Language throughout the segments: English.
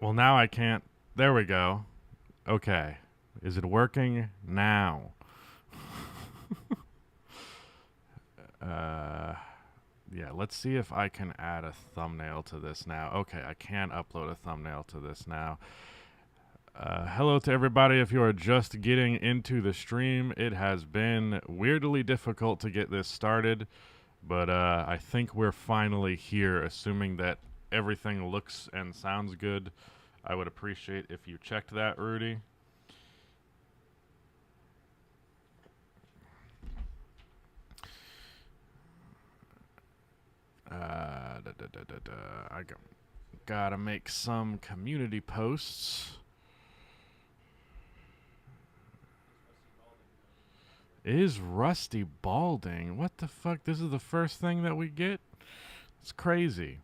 Well, now I can't. There we go. Okay. Is it working now? uh, yeah, let's see if I can add a thumbnail to this now. Okay, I can upload a thumbnail to this now. Hello to everybody. If you are just getting into the stream, it has been weirdly difficult to get this started, but I think we're finally here, assuming that everything looks and sounds good. I would appreciate if you checked that, Rudy. I gotta make some community posts. Is Rusty balding? What the fuck? This is the first thing that we get? It's crazy.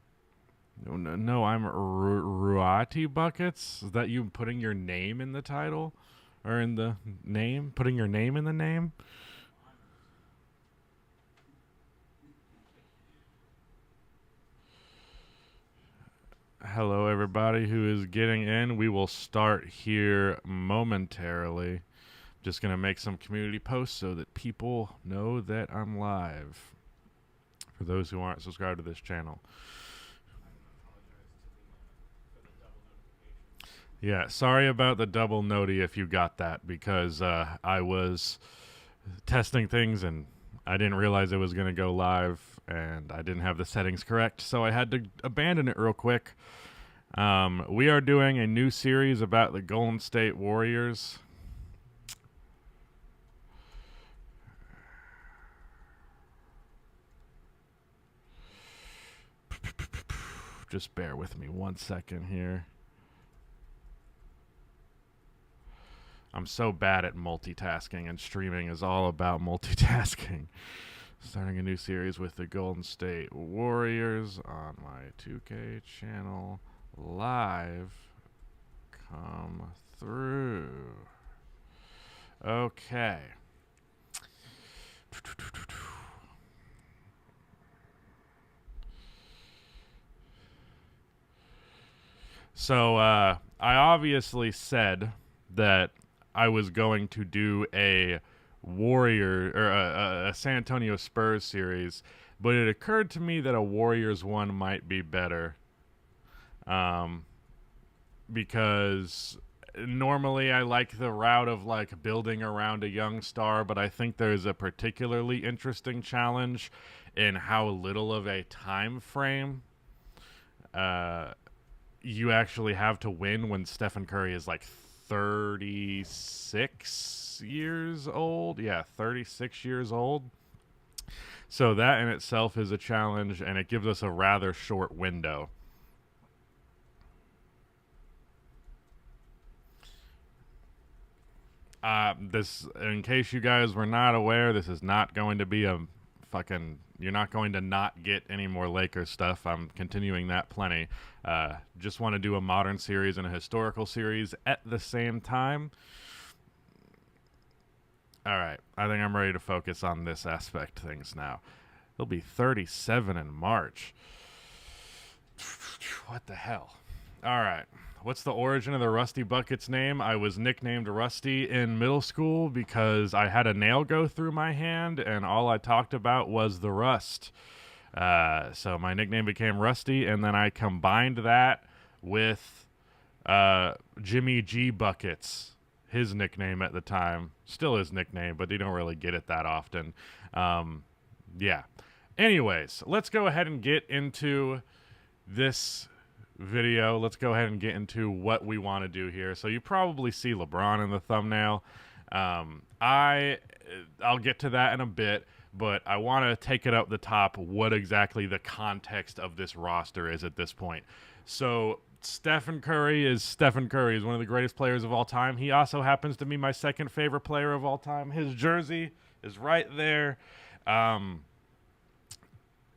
No, I'm Ruati Buckets. Is that you putting your name in the title? Or in the name? Putting your name in the name? Hello, everybody who is getting in. We will start here momentarily. Just going to make some community posts so that people know that I'm live. For those who aren't subscribed to this channel. Yeah, sorry about the double noti if you got that, because I was testing things and I didn't realize it was going to go live and I didn't have the settings correct, so I had to abandon it real quick. We are doing a new series about the Golden State Warriors. Just bear with me 1 second here. I'm so bad at multitasking, and streaming is all about multitasking. Starting a new series with the Golden State Warriors on my 2K channel live. Come through. Okay. So I obviously said that I was going to do a Warrior or a San Antonio Spurs series, but it occurred to me that a Warriors one might be better. Because normally I like the route of like building around a young star, but I think there's a particularly interesting challenge in how little of a time frame you actually have to win when Stephen Curry is like 36 years old. Yeah, 36 years old. So that in itself is a challenge, and it gives us a rather short window. This, in case you guys were not aware, this is not going to be a fucking. You're not going to not get any more Lakers stuff. I'm continuing that plenty. Just want to do a modern series and a historical series at the same time. All right, I think I'm ready to focus on this aspect of things now. He'll be 37 in March. What the hell? All right. What's the origin of the Rusty Buckets name? I was nicknamed Rusty in middle school because I had a nail go through my hand, and all I talked about was the rust. So my nickname became Rusty, and then I combined that with Jimmy G. Buckets, his nickname at the time. Still his nickname, but you don't really get it that often. Yeah. Anyways, let's go ahead and get into this video. Let's go ahead and get into what we want to do here. So you probably see LeBron in the thumbnail. I'll get to that in a bit, but I want to take it up the top what exactly the context of this roster is at this point. So Stephen Curry is one of the greatest players of all time. He also happens to be my second favorite player of all time. His jersey is right there.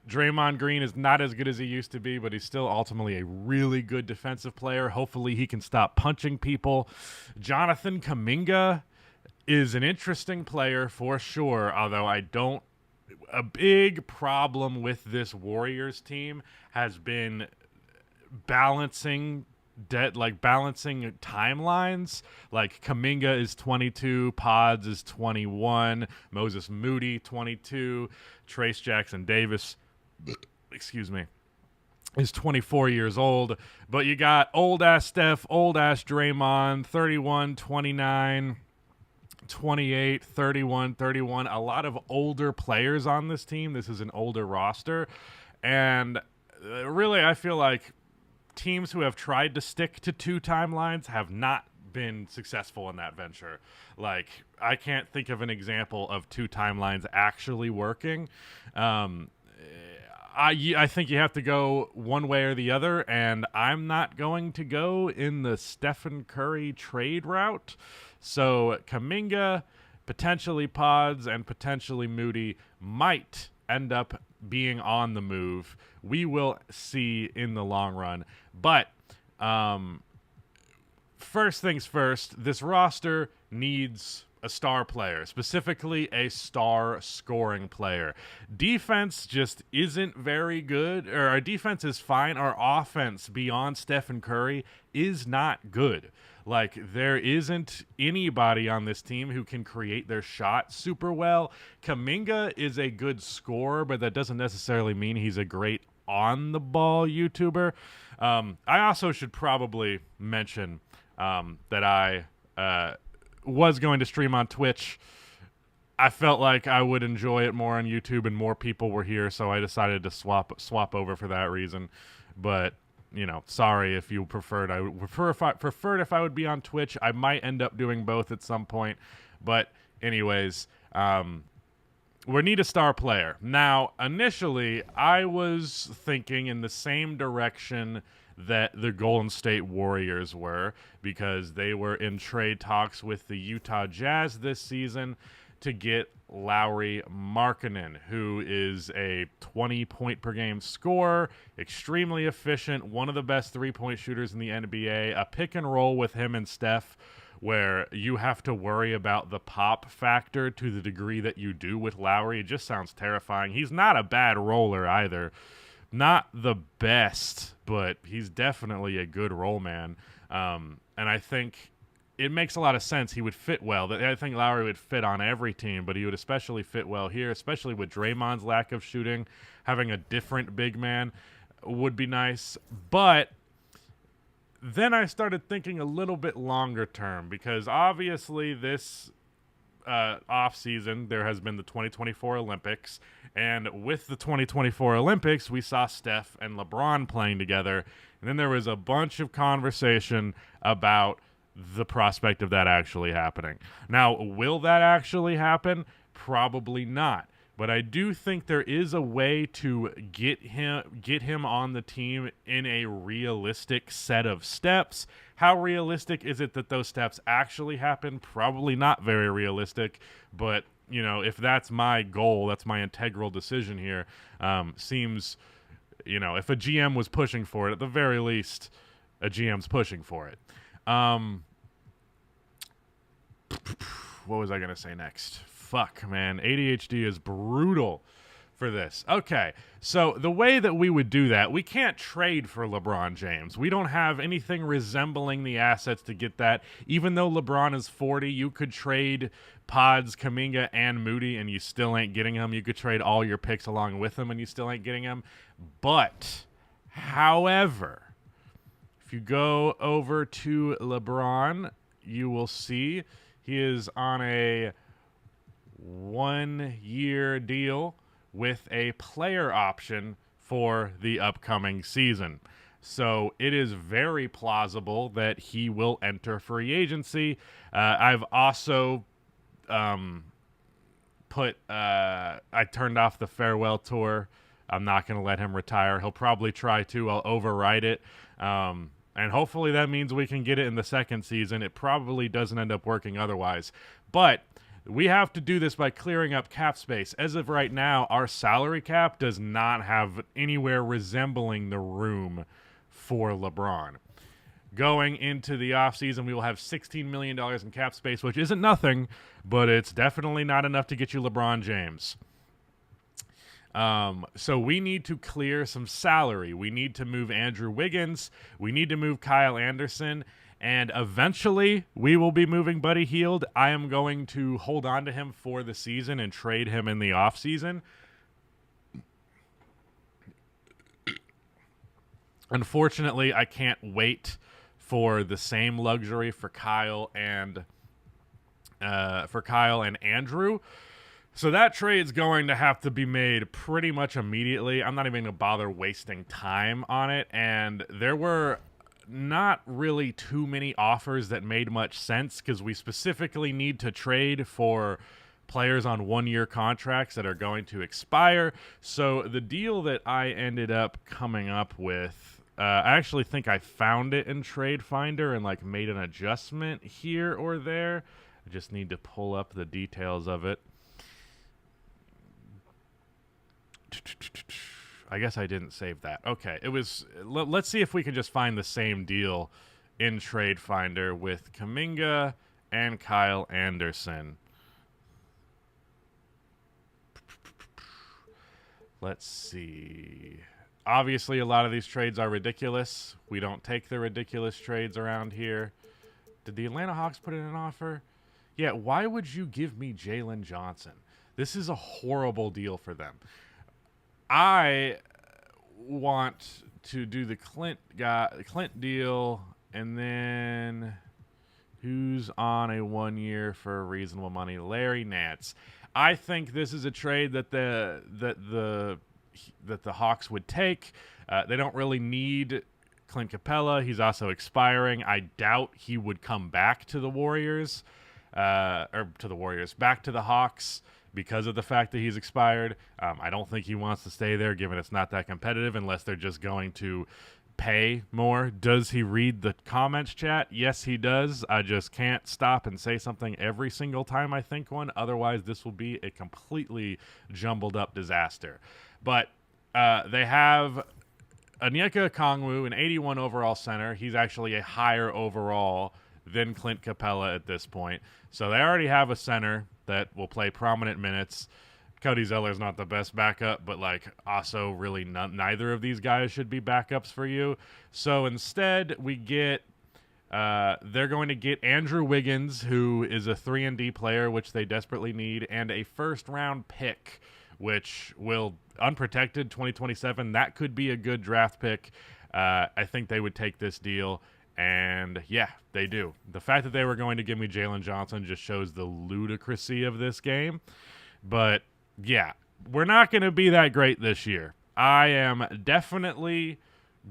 Draymond Green is not as good as he used to be, but he's still ultimately a really good defensive player. Hopefully he can stop punching people. Jonathan Kuminga is an interesting player for sure, although a big problem with this Warriors team has been balancing balancing timelines. Like Kuminga is 22, Pods is 21, Moses Moody 22, Trace Jackson Davis, excuse me, is 24 years old. But you got old ass Steph, old ass Draymond, 31, 29, 28, 31, 31. A lot of older players on this team. This is an older roster. And really, I feel like teams who have tried to stick to two timelines have not been successful in that venture. Like, I can't think of an example of two timelines actually working. I think you have to go one way or the other, and I'm not going to go in the Stephen Curry trade route. So Kuminga, potentially Pods, and potentially Moody might end up being on the move. We will see in the long run. But first things first, this roster needs a star player, specifically a star scoring player. Defense just isn't very good, or our defense is fine. Our offense beyond Stephen Curry is not good. Like, there isn't anybody on this team who can create their shot super well. Kuminga is a good scorer, but that doesn't necessarily mean he's a great on-the-ball YouTuber. I also should probably mention that I was going to stream on Twitch. I felt like I would enjoy it more on YouTube, and more people were here, so I decided to swap over for that reason. But sorry if you preferred. I would preferred if I would be on Twitch. I might end up doing both at some point. But anyways, we need a star player. Now, initially, I was thinking in the same direction that the Golden State Warriors were, because they were in trade talks with the Utah Jazz this season to get Lauri Markkanen, who is a 20-point-per-game scorer, extremely efficient, one of the best three-point shooters in the NBA, a pick-and-roll with him and Steph where you have to worry about the pop factor to the degree that you do with Lauri. It just sounds terrifying. He's not a bad roller either. Not the best, but he's definitely a good roll man. And I think it makes a lot of sense. He would fit well. I think Lauri would fit on every team, but he would especially fit well here, especially with Draymond's lack of shooting. Having a different big man would be nice. But then I started thinking a little bit longer term, because obviously this off season there has been the 2024 Olympics, and with the 2024 Olympics we saw Steph and LeBron playing together, and then there was a bunch of conversation about the prospect of that actually happening. Now, will that actually happen? Probably not. But I do think there is a way to get him on the team in a realistic set of steps. How realistic is it that those steps actually happen? Probably not very realistic. But, if that's my goal, that's my integral decision here, seems, if a GM was pushing for it, at the very least, a GM's pushing for it. What was I going to say next? Fuck, man. ADHD is brutal for this. Okay, so the way that we would do that, we can't trade for LeBron James. We don't have anything resembling the assets to get that. Even though LeBron is 40, you could trade Pods, Kuminga, and Moody, and you still ain't getting him. You could trade all your picks along with him, and you still ain't getting him. But, however, if you go over to LeBron, you will see he is on a 1-year deal with a player option for the upcoming season. So it is very plausible that he will enter free agency. I've also I turned off the farewell tour. I'm not going to let him retire. He'll probably try to. I'll override it. And hopefully that means we can get it in the second season. It probably doesn't end up working otherwise. But we have to do this by clearing up cap space. As of right now, our salary cap does not have anywhere resembling the room for LeBron. Going into the offseason, we will have $16 million in cap space, which isn't nothing, but it's definitely not enough to get you LeBron James. So we need to clear some salary. We need to move Andrew Wiggins. We need to move Kyle Anderson. And eventually, we will be moving Buddy Hield. I am going to hold on to him for the season and trade him in the offseason. Unfortunately, I can't wait for the same luxury for Kyle and Andrew. So that trade's going to have to be made pretty much immediately. I'm not even going to bother wasting time on it. And there were not really too many offers that made much sense because we specifically need to trade for players on one-year contracts that are going to expire. So the deal that I ended up coming up with, I actually think I found it in Trade Finder and like made an adjustment here or there. I just need to pull up the details of it. I guess I didn't save that. Okay, it was. Let's see if we can just find the same deal in Trade Finder with Kuminga and Kyle Anderson. Let's see. Obviously, a lot of these trades are ridiculous. We don't take the ridiculous trades around here. Did the Atlanta Hawks put in an offer? Yeah, why would you give me Jalen Johnson? This is a horrible deal for them. I want to do the Clint deal, and then who's on a 1 year for reasonable money? Larry Nance. I think this is a trade that the Hawks would take. They don't really need Clint Capella. He's also expiring. I doubt he would come back to the Warriors, back to the Hawks, because of the fact that he's expired. I don't think he wants to stay there, given it's not that competitive, unless they're just going to pay more. Does he read the comments chat? Yes, he does. I just can't stop and say something every single time I think one. Otherwise, this will be a completely jumbled up disaster. But they have Onyeka Okongwu, an 81 overall center. He's actually a higher overall than Clint Capella at this point. So they already have a center that will play prominent minutes. Cody Zeller's not the best backup, but like also really neither of these guys should be backups for you. So instead, we get they're going to get Andrew Wiggins, who is a 3-and-D player, which they desperately need, and a first-round pick, which will unprotected 2027. That could be a good draft pick. I think they would take this deal. And, yeah, they do. The fact that they were going to give me Jalen Johnson just shows the ludicrousy of this game. But, yeah, we're not going to be that great this year. I am definitely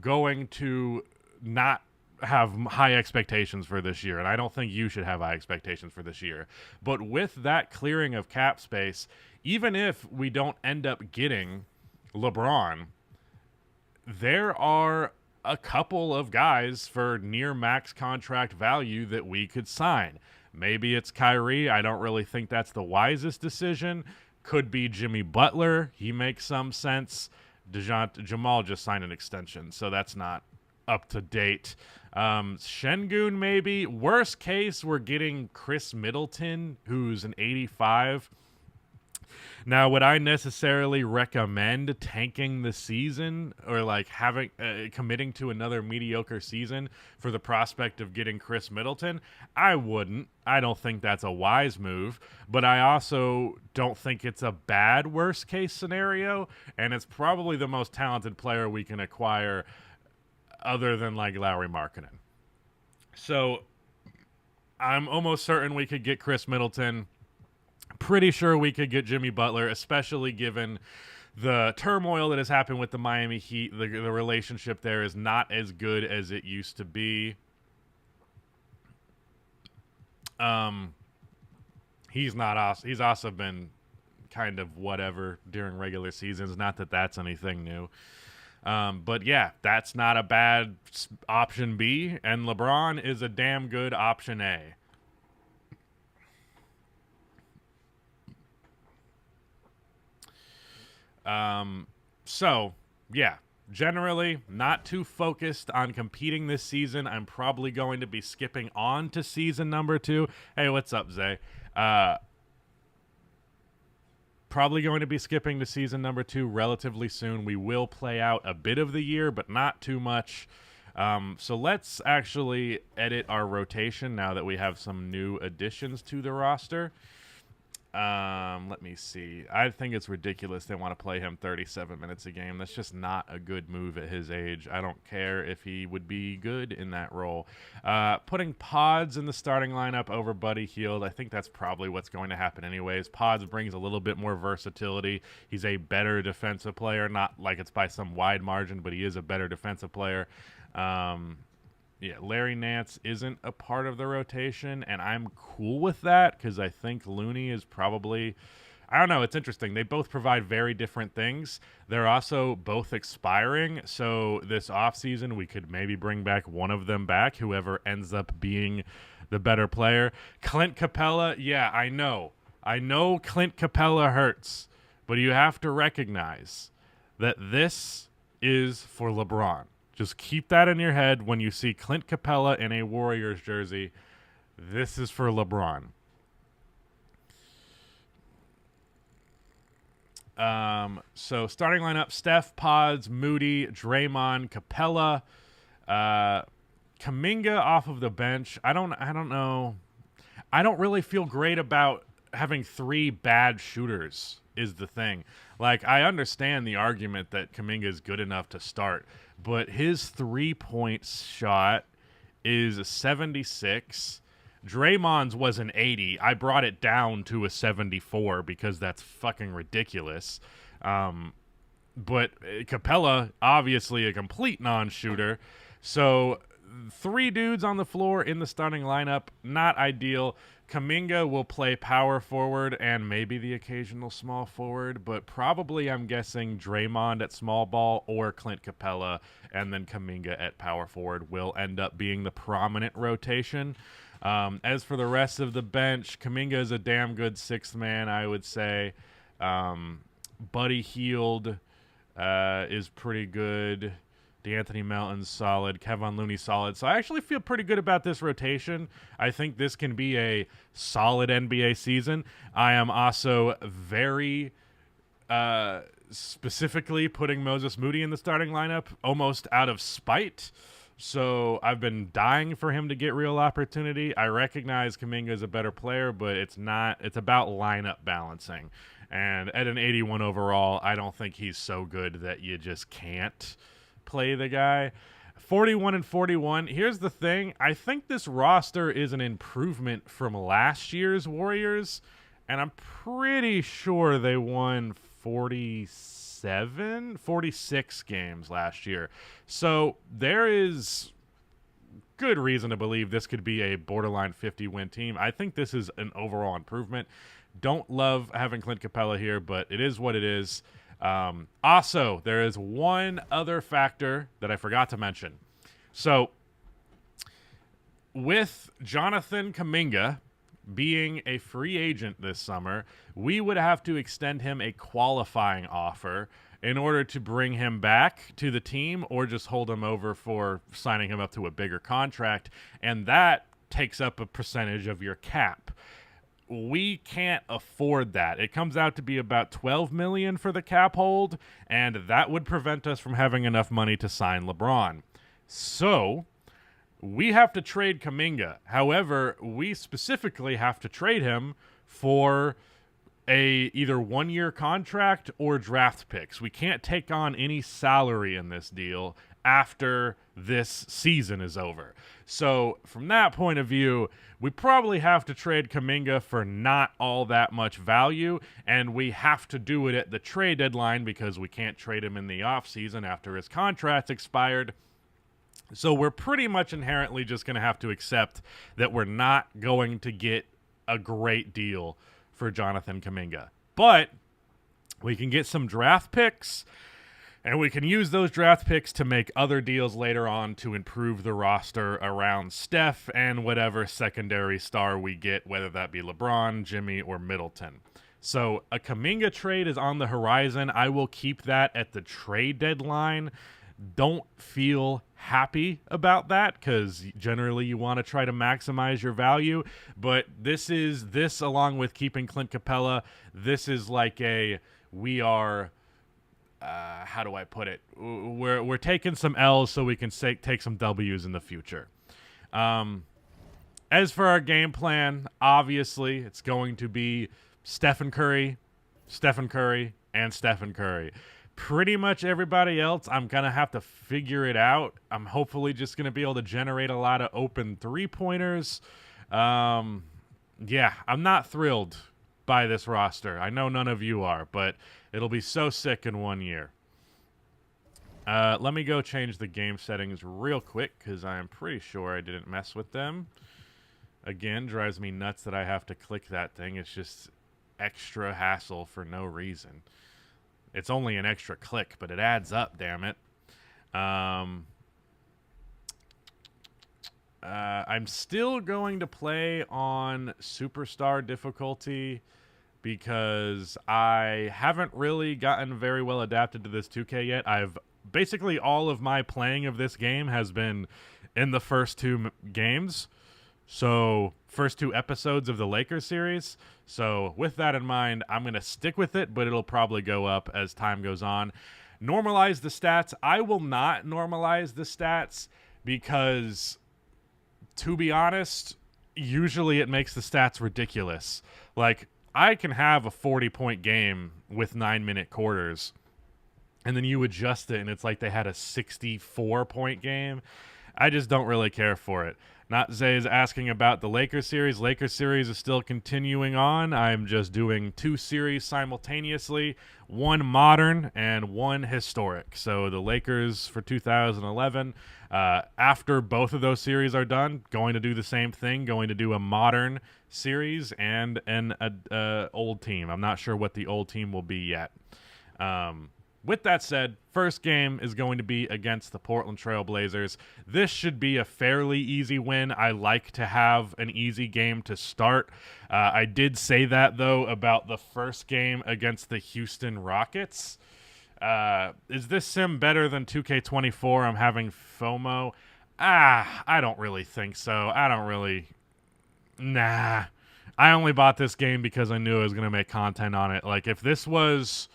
going to not have high expectations for this year, and I don't think you should have high expectations for this year. But with that clearing of cap space, even if we don't end up getting LeBron, there are a couple of guys for near max contract value that we could sign. Maybe it's Kyrie. I don't really think that's the wisest decision. Could be Jimmy Butler. He makes some sense. Jamal just signed an extension, so that's not up to date. Şengün maybe. Worst case, we're getting Chris Middleton, who's an 85. Now, would I necessarily recommend tanking the season or like having committing to another mediocre season for the prospect of getting Chris Middleton? I wouldn't. I don't think that's a wise move, but I also don't think it's a bad worst case scenario, and it's probably the most talented player we can acquire other than like Lauri Markkanen. So I'm almost certain we could get Chris Middleton. Pretty sure we could get Jimmy Butler, especially given the turmoil that has happened with the Miami Heat. The relationship there is not as good as it used to be. He's not awesome. He's also been kind of whatever during regular seasons. Not that that's anything new. But yeah, that's not a bad option B, and LeBron is a damn good option A. So, yeah, generally not too focused on competing this season. I'm probably going to be skipping on to season number 2. Hey, what's up, Zay? Probably going to be skipping to season number 2 relatively soon. We will play out a bit of the year, but not too much. So let's actually edit our rotation now that we have some new additions to the roster. Let me see. I think it's ridiculous they want to play him 37 minutes a game. That's just not a good move at his age. I don't care if he would be good in that role. Putting Pods in the starting lineup over Buddy Hield, I think that's probably what's going to happen anyways. Pods brings a little bit more versatility. He's a better defensive player, not like it's by some wide margin, but he is a better defensive player. Yeah, Larry Nance isn't a part of the rotation, and I'm cool with that because I think Looney is probably, I don't know, it's interesting. They both provide very different things. They're also both expiring, so this offseason we could maybe bring back one of them back, whoever ends up being the better player. Clint Capella, yeah, I know. I know Clint Capella hurts, but you have to recognize that this is for LeBron. Just keep that in your head when you see Clint Capella in a Warriors jersey. This is for LeBron. So starting lineup: Steph, Pods, Moody, Draymond, Capella, Kuminga off of the bench. I don't know. I don't really feel great about having 3 bad shooters is the thing. Like, I understand the argument that Kuminga is good enough to start, but his 3-point shot is a 76. Draymond's was an 80. I brought it down to a 74 because that's fucking ridiculous. But Capella, obviously a complete non-shooter. So 3 dudes on the floor in the starting lineup, not ideal. Kuminga will play power forward and maybe the occasional small forward, but probably I'm guessing Draymond at small ball or Clint Capella, and then Kuminga at power forward will end up being the prominent rotation. As for the rest of the bench, Kuminga is a damn good 6th man, I would say. Buddy Hield is pretty good. DeAnthony Melton's solid. Kevon Looney solid. So I actually feel pretty good about this rotation. I think this can be a solid NBA season. I am also very specifically putting Moses Moody in the starting lineup almost out of spite. So I've been dying for him to get real opportunity. I recognize Kuminga is a better player, but it's about lineup balancing. And at an 81 overall, I don't think he's so good that you just can't play the guy. 41 and 41. Here's the thing. I think this roster is an improvement from last year's Warriors, and I'm pretty sure they won 46 games last year. So there is good reason to believe this could be a borderline 50-win team. I think this is an overall improvement. Don't love having Clint Capella here, but it is what it is. Also, there is one other factor that I forgot to mention. So, with Jonathan Kuminga being a free agent this summer, we would have to extend him a qualifying offer in order to bring him back to the team or just hold him over for signing him up to a bigger contract, and that takes up a percentage of your cap. We can't afford that. It comes out to be about $12 million for the cap hold, and that would prevent us from having enough money to sign LeBron. So we have to trade Kuminga. However, we specifically have to trade him for a either 1-year contract or draft picks. We can't take on any salary in this deal after this season is over. So from that point of view, we probably have to trade Kuminga for not all that much value, and we have to do it at the trade deadline because we can't trade him in the offseason after his contract's expired. So we're pretty much inherently just going to have to accept that we're not going to get a great deal for Jonathan Kuminga. But we can get some draft picks, and we can use those draft picks to make other deals later on to improve the roster around Steph and whatever secondary star we get, whether that be LeBron, Jimmy, or Middleton. So a Kuminga trade is on the horizon. I will keep that at the trade deadline. don't feel happy about that because generally you want to try to maximize your value. But this along with keeping Clint Capella, this is like we are, how do I put it? We're taking some L's so we can take some W's in the future. As for our game plan, obviously it's going to be Stephen Curry, and Stephen Curry. Pretty much everybody else, I'm going to have to figure it out. I'm hopefully just going to be able to generate a lot of open three-pointers. Yeah, I'm not thrilled by this roster. I know none of you are, but it'll be so sick in 1 year. Let me go change the game settings real quick because I'm pretty sure I didn't mess with them. Again, drives me nuts that I have to click that thing. It's just extra hassle for no reason. It's only an extra click, but it adds up, damn it. I'm still going to play on Superstar difficulty because I haven't really gotten very well adapted to this 2K yet. Basically all of my playing of this game has been in the first two games. So, first two episodes of the Lakers series. So, with that in mind, I'm going to stick with it, but it'll probably go up as time goes on. Normalize the stats. I will not normalize the stats because, to be honest, usually it makes the stats ridiculous. Like, I can have a 40-point game with 9-minute quarters, and then you adjust it, and it's like they had a 64-point game. I just don't really care for it. Not Zay is asking about the Lakers series. Lakers series is still continuing on. I'm just doing 2 series simultaneously, one modern and one historic. So the Lakers for 2011, after both of those series are done, going to do the same thing, going to do a modern series and an old team. I'm not sure what the old team will be yet. With that said, first game is going to be against the Portland Trail Blazers. This should be a fairly easy win. I like to have an easy game to start. I did say that, though, about the first game against the Houston Rockets. Is this sim better than 2K24? I'm having FOMO. I don't really think so. Nah. I only bought this game because I knew I was going to make content on it. Like, if this was...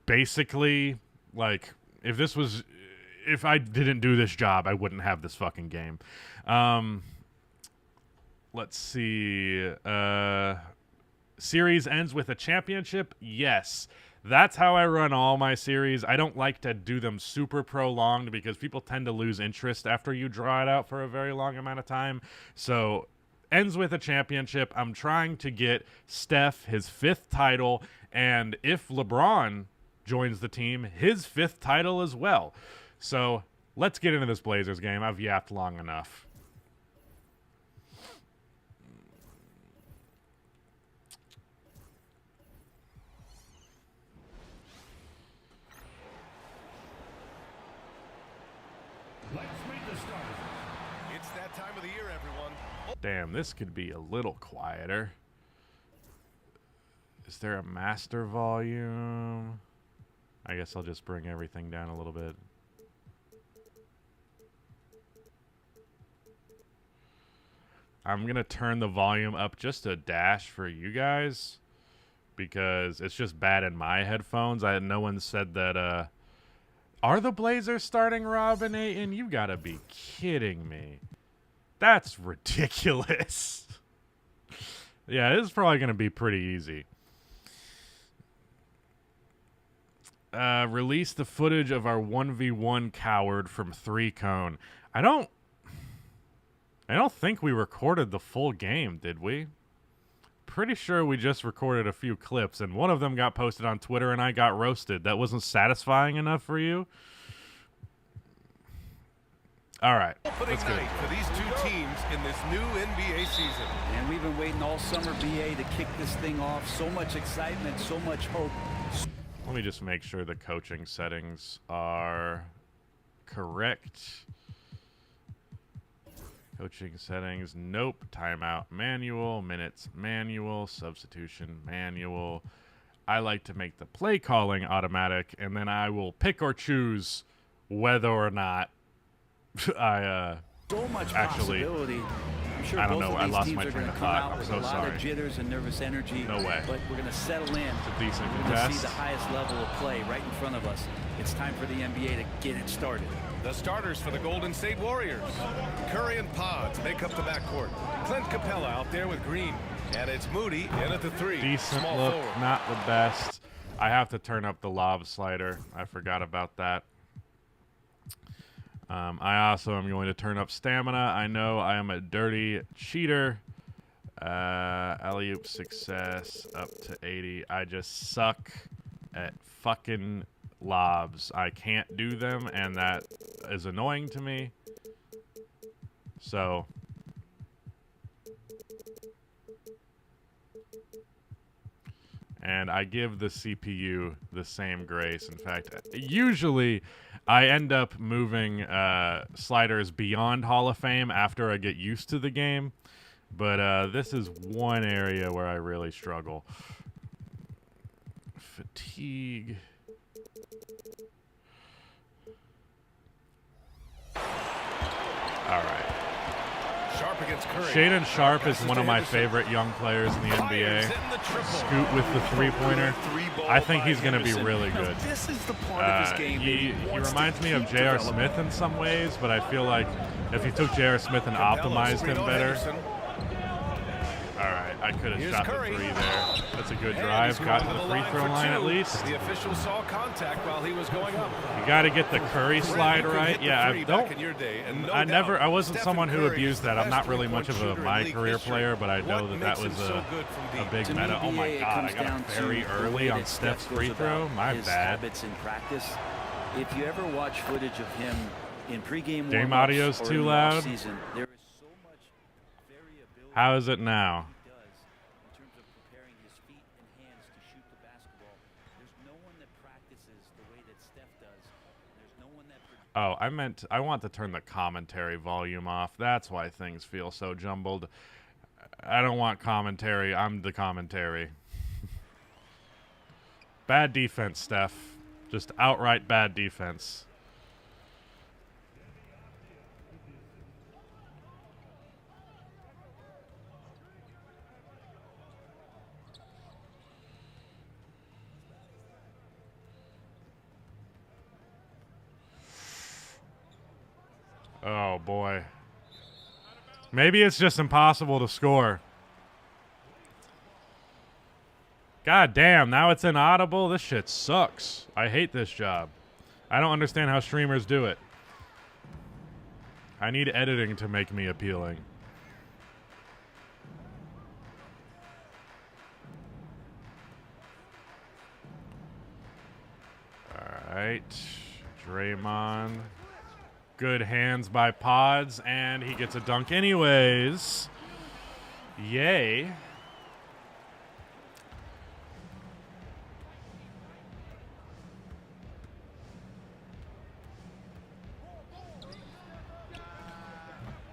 Basically, like, if I didn't do this job, I wouldn't have this fucking game. Let's see. Series ends with a championship? Yes. That's how I run all my series. I don't like to do them super prolonged because people tend to lose interest after you draw it out for a very long amount of time. So, ends with a championship. I'm trying to get Steph his 5th title, and if LeBron joins the team, his 5th title as well. So let's get into this Blazers game. I've yapped long enough. Let's meet the starters. It's that time of the year, everyone. Damn, this could be a little quieter. Is there a master volume? I guess I'll just bring everything down a little bit. I'm going to turn the volume up just a dash for you guys because it's just bad in my headphones. No one said that, are the Blazers starting Robin Ayton? You got to be kidding me. That's ridiculous. Yeah, this is probably going to be pretty easy. Release the footage of our 1v1 coward from 3-cone. I don't think we recorded the full game, did we? Pretty sure we just recorded a few clips, and one of them got posted on Twitter, and I got roasted. That wasn't satisfying enough for you? All right. Opening night for these two teams in this new NBA season. And we've been waiting all summer, BA, to kick this thing off. So much excitement, so much hope. Let me just make sure the coaching settings are correct. Coaching settings, nope. Timeout manual, minutes manual, substitution manual. I like to make the play calling automatic, and then I will pick or choose whether or not I So much actually. possibility. I'm sure I don't both know. of I these lost teams my are train going of to come thought. out I'm with so a lot sorry. of jitters and nervous energy. No way. But we're going to settle in. It's a decent We're going to see contest. the highest level of play right in front of us. It's time for the NBA to get it started. The starters for the Golden State Warriors. Curry and Pods make up the backcourt. Clint Capella out there with Green. And it's Moody in at the 3. Decent Small look, forward. not the best. I have to turn up the lob slider. I forgot about that. I also am going to turn up stamina. I know I am a dirty cheater. Alley-oop success up to 80. I just suck at fucking lobs. I can't do them, and that is annoying to me. So and I give the CPU the same grace. In fact, usually I end up moving sliders beyond Hall of Fame after I get used to the game. But this is one area where I really struggle. Fatigue. All right. Sharp against Curry. Shaedon Sharp is one of my favorite young players in the NBA. Scoot with the three-pointer. I think he's going to be really good. This is the part of his game He reminds me of J.R. Smith in some ways, but I feel like if you took J.R. Smith and optimized him better. All right, I could have shot the 3 there. That's a good drive. Got to the free throw line at least. The official saw contact while he was going up. You got to get the Curry slide right. Yeah, I wasn't someone who abused that. I'm not really much of a my career player, but I know that was a big meta. Oh my God, I got a very early on Steph's free throw. My bad. Habits in practice. If you ever watch footage of him in pregame Game warm-ups audio's or too in the loud. offseason, there is so much variability. How is it now? He does in terms of preparing his feet and hands to shoot the basketball. There's no one that practices the way that Steph does. There's no one that. Oh, I want to turn the commentary volume off. That's why things feel so jumbled. I don't want commentary. I'm the commentary. Bad defense, Steph. Just outright bad defense. Oh, boy. Maybe it's just impossible to score. God damn, now it's inaudible? This shit sucks. I hate this job. I don't understand how streamers do it. I need editing to make me appealing. All right. Draymond. Good hands by Pods, and he gets a dunk anyways. Yay.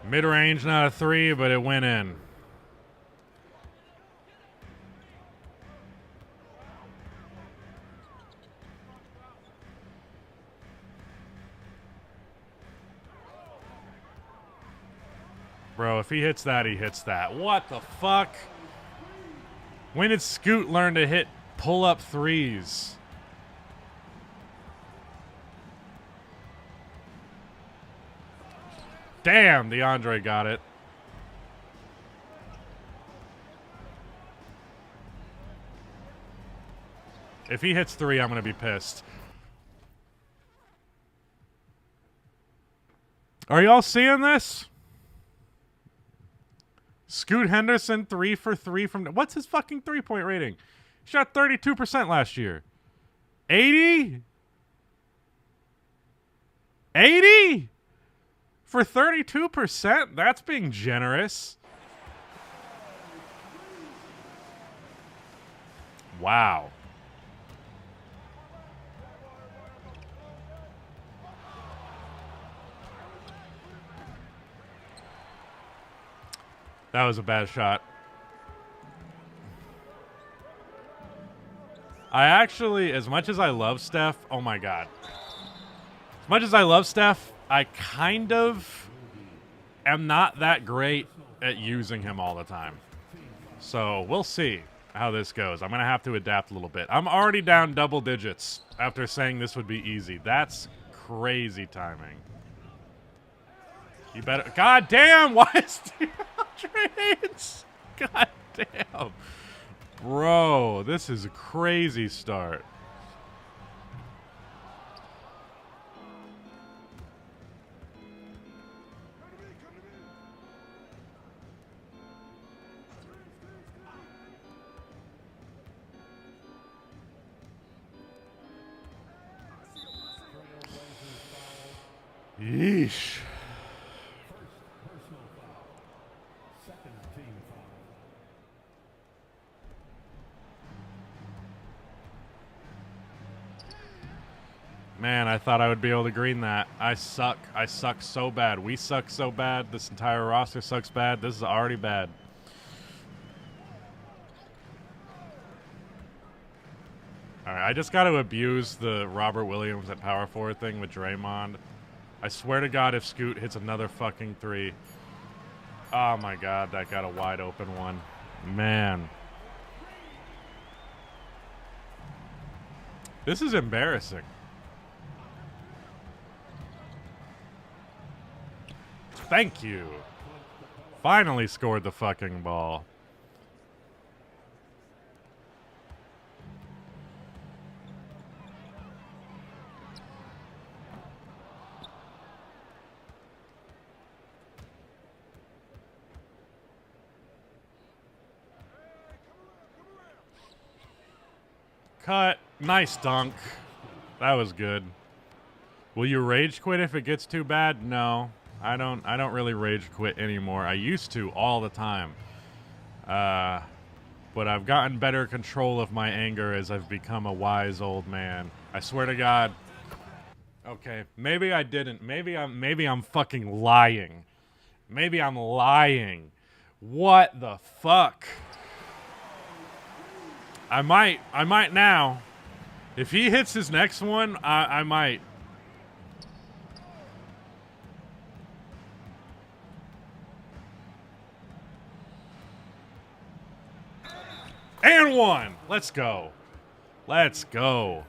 Mid-range, not a 3, but it went in. Bro, if he hits that, he hits that. What the fuck? When did Scoot learn to hit pull-up threes? Damn, DeAndre got it. If he hits 3, I'm going to be pissed. Are y'all seeing this? Scoot Henderson, 3 for 3 from... What's his fucking three-point rating? He shot 32% last year. 80? 80? For 32%? That's being generous. Wow. That was a bad shot. I actually, as much as I love Steph, oh my God. As much as I love Steph, I kind of am not that great at using him all the time. So we'll see how this goes. I'm going to have to adapt a little bit. I'm already down double digits after saying this would be easy. That's crazy timing. You better... God damn! Why is trades? God damn. Bro, this is a crazy start. Yeesh. Man, I thought I would be able to green that. I suck. I suck so bad. We suck so bad. This entire roster sucks bad. This is already bad. All right, I just got to abuse the Robert Williams at power forward thing with Draymond. I swear to God, if Scoot hits another fucking three. Oh, my God, that got a wide open one. Man. This is embarrassing. Thank you. Finally scored the fucking ball. Cut. Nice dunk. That was good. Will you rage quit if it gets too bad? No. I don't really rage quit anymore. I used to all the time. But I've gotten better control of my anger as I've become a wise old man. I swear to God. Okay, maybe I didn't. Maybe I'm fucking lying. Maybe I'm lying. What the fuck? I might now. If he hits his next one, I might. And one. Let's go. Let's go.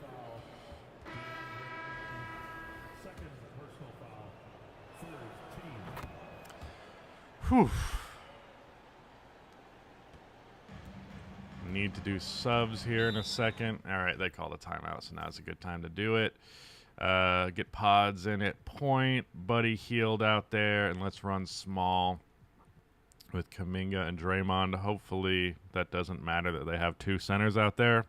Whew. Need to do subs here in a second. All right, they called a timeout, so now's a good time to do it. Get pods in at point. Buddy healed out there, and let's run small with Kuminga and Draymond. Hopefully that doesn't matter that they have two centers out there.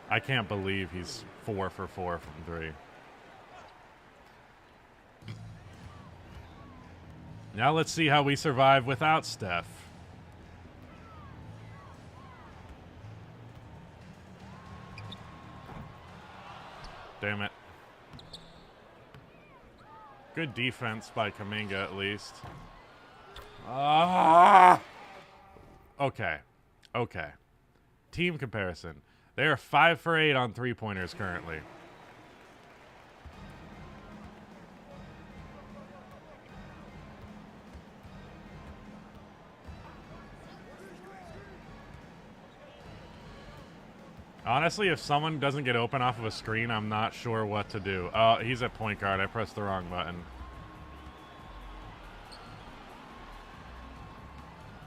I can't believe he's 4 for 4 from 3. Now let's see how we survive without Steph. Damn it. Good defense by Kuminga at least. Ah! Okay. Okay. Team comparison. They are 5 for 8 on three-pointers currently. Honestly, if someone doesn't get open off of a screen, I'm not sure what to do. Oh, he's at point guard. I pressed the wrong button.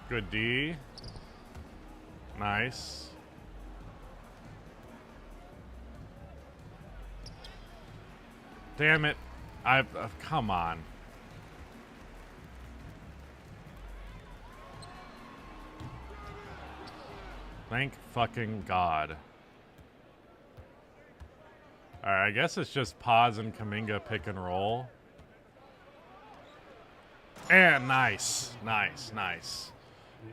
Good D. Nice. Damn it. Come on. Thank fucking God. Alright, I guess it's just Pods and Kuminga pick and roll. And nice. Nice, nice.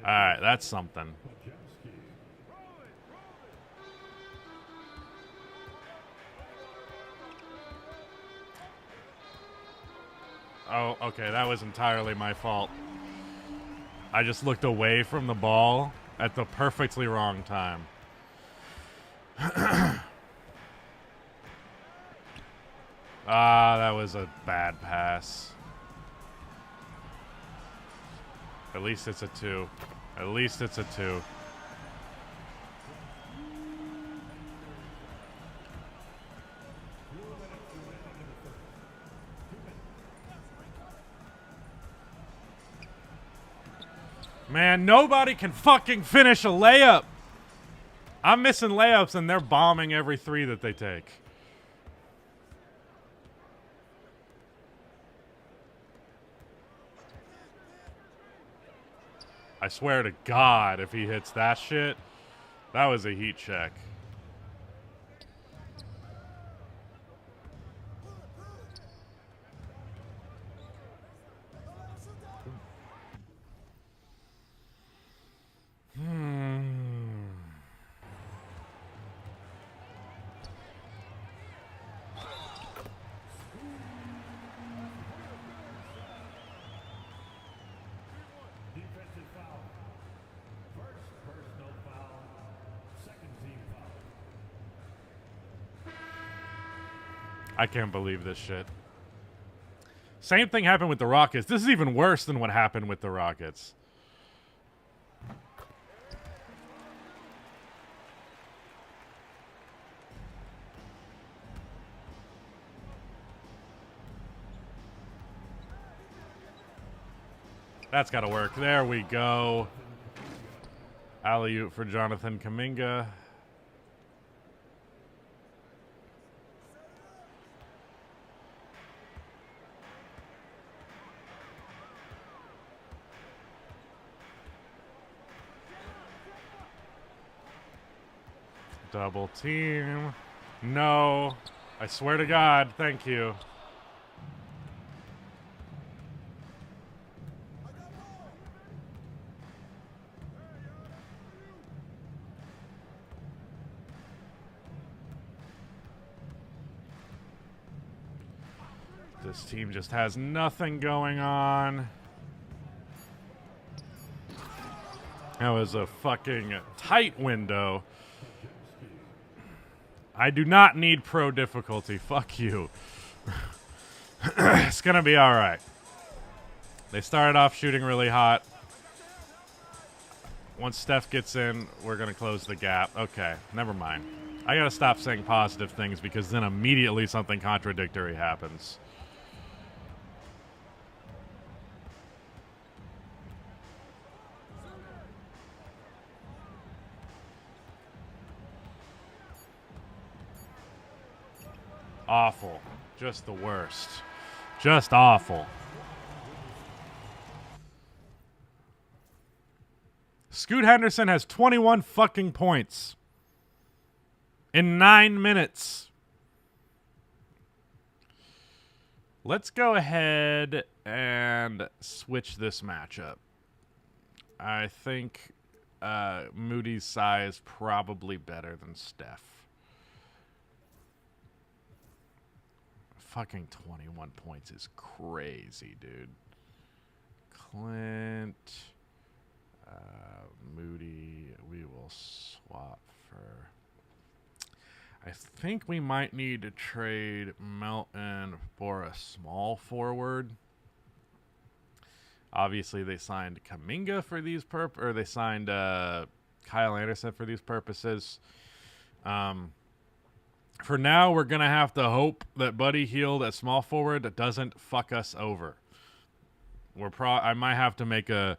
Alright, that's something. Oh, okay, that was entirely my fault. I just looked away from the ball at the perfectly wrong time. That was a bad pass. At least it's a 2. At least it's a 2. Man, nobody can fucking finish a layup. I'm missing layups and they're bombing every 3 that they take. I swear to God, if he hits that shit, that was a heat check. I can't believe this shit. Same thing happened with the Rockets. This is even worse than what happened with the Rockets. That's got to work. There we go. Alley-oop for Jonathan Kuminga. Double team. No. I swear to God. Thank you. This team just has nothing going on. That was a fucking tight window. I do not need pro difficulty. Fuck you. It's gonna be alright. They started off shooting really hot. Once Steph gets in, we're gonna close the gap. Okay, never mind. I gotta stop saying positive things because then immediately something contradictory happens. Awful. Just the worst. Just awful. Scoot Henderson has 21 fucking points in 9 minutes. Let's go ahead and switch this matchup. I think Moody's size probably better than Steph. Fucking 21 points is crazy, dude. Clint, Moody, we will swap for... I think we might need to trade Melton for a small forward. Obviously, they signed Kuminga for these or they signed Kyle Anderson for these purposes. For now, we're going to have to hope that Buddy Hield at small forward doesn't fuck us over. I might have to make a...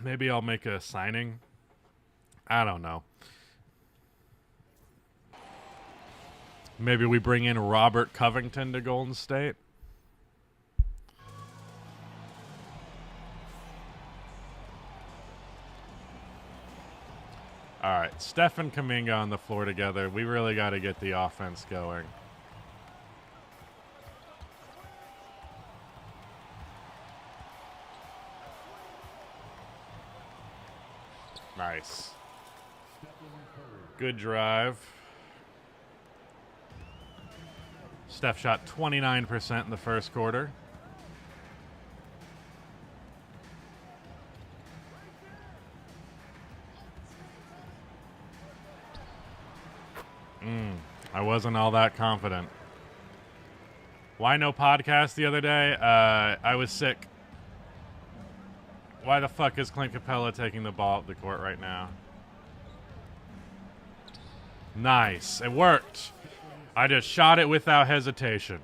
Maybe I'll make a signing. I don't know. Maybe we bring in Robert Covington to Golden State. All right, Steph and Kuminga on the floor together. We really got to get the offense going. Nice. Good drive. Steph shot 29% in the first quarter. I wasn't all that confident. Why no podcast the other day? I was sick. Why the fuck is Clint Capella taking the ball up the court right now? Nice. It worked. I just shot it without hesitation.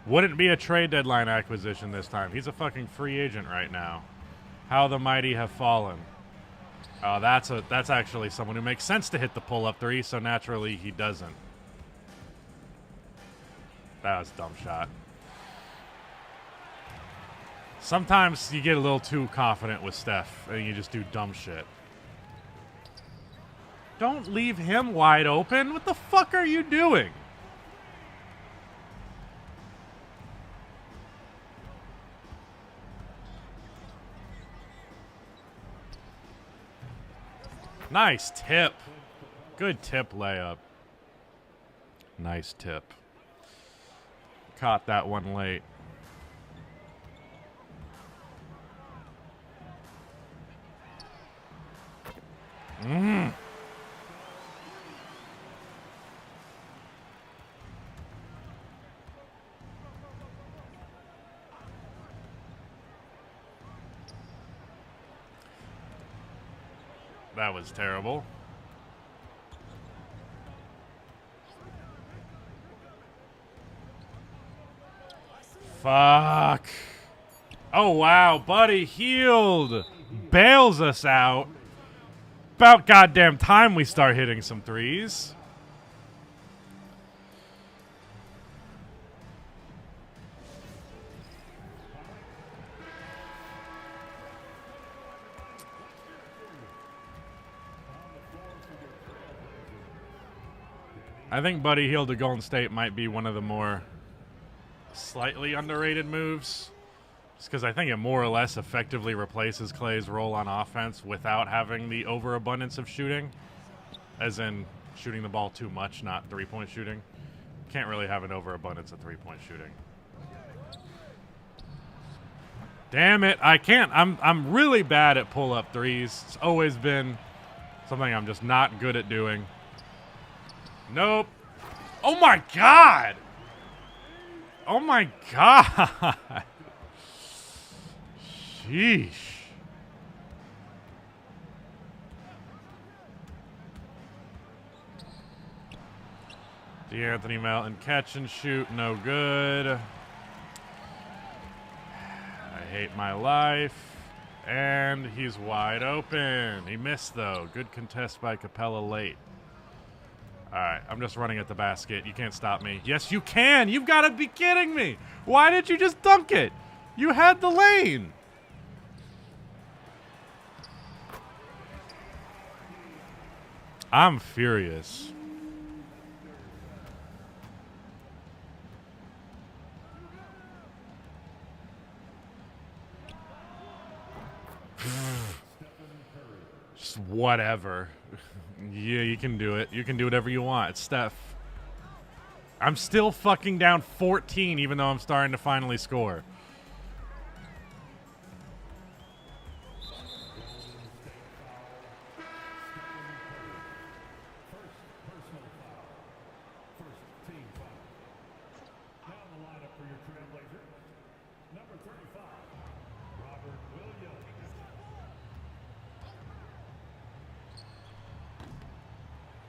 Wouldn't be a trade deadline acquisition this time. He's a fucking free agent right now. How the mighty have fallen. Oh, that's actually someone who makes sense to hit the pull-up three, so naturally he doesn't. That was a dumb shot. Sometimes you get a little too confident with Steph, and you just do dumb shit. Don't leave him wide open. What the fuck are you doing? Nice tip. Good tip layup. Nice tip. Caught that one late. That was terrible. Fuck. Oh, wow. Buddy Hield bails us out. About goddamn time we start hitting some threes. I think Buddy Hield to Golden State might be one of the more slightly underrated moves. Just because I think it more or less effectively replaces Clay's role on offense without having the overabundance of shooting. As in shooting the ball too much, not three-point shooting. Can't really have an overabundance of three-point shooting. Damn it, I can't. I'm really bad at pull-up threes. It's always been something I'm just not good at doing. Nope. Oh my god! Oh my god! Sheesh. D'Anthony Melton catch and shoot, no good. I hate my life. And he's wide open. He missed though. Good contest by Capella late. Alright, I'm just running at the basket. You can't stop me. Yes, you can! You've got to be kidding me! Why did you just dunk it? You had the lane! I'm furious. Just whatever. Yeah, you can do it. You can do whatever you want. It's Steph. I'm still fucking down 14 even though I'm starting to finally score.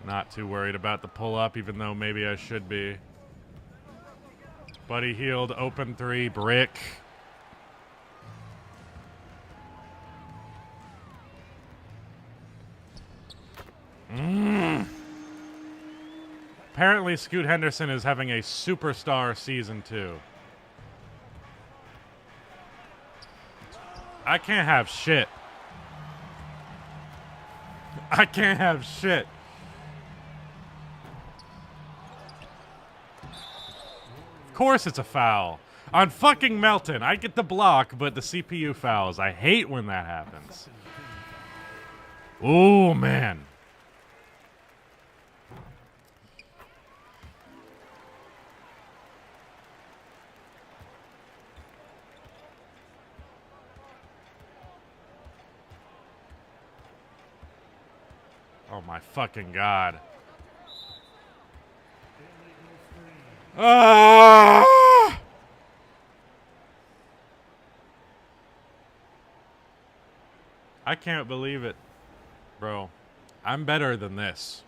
Not too worried about the pull-up, even though maybe I should be. Buddy Hield, open three, brick. Apparently, Scoot Henderson is having a superstar season 2. I can't have shit. I can't have shit. Of course it's a foul. On fucking Melton. I get the block, but the CPU fouls. I hate when that happens. Oh, man. Oh my fucking god. Ah! I can't believe it, bro. I'm better than this.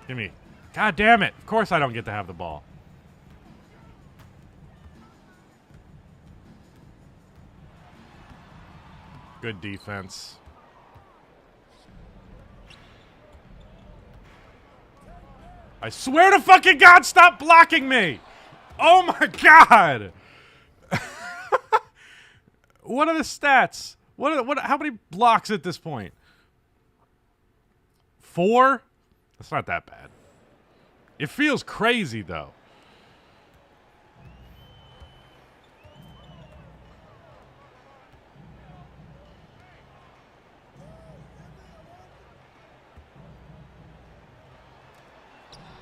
Give me. God damn it. Of course I don't get to have the ball. Good defense. I swear to fucking God, stop blocking me! Oh my God! What are the stats? How many blocks at this point? 4? That's not that bad. It feels crazy though.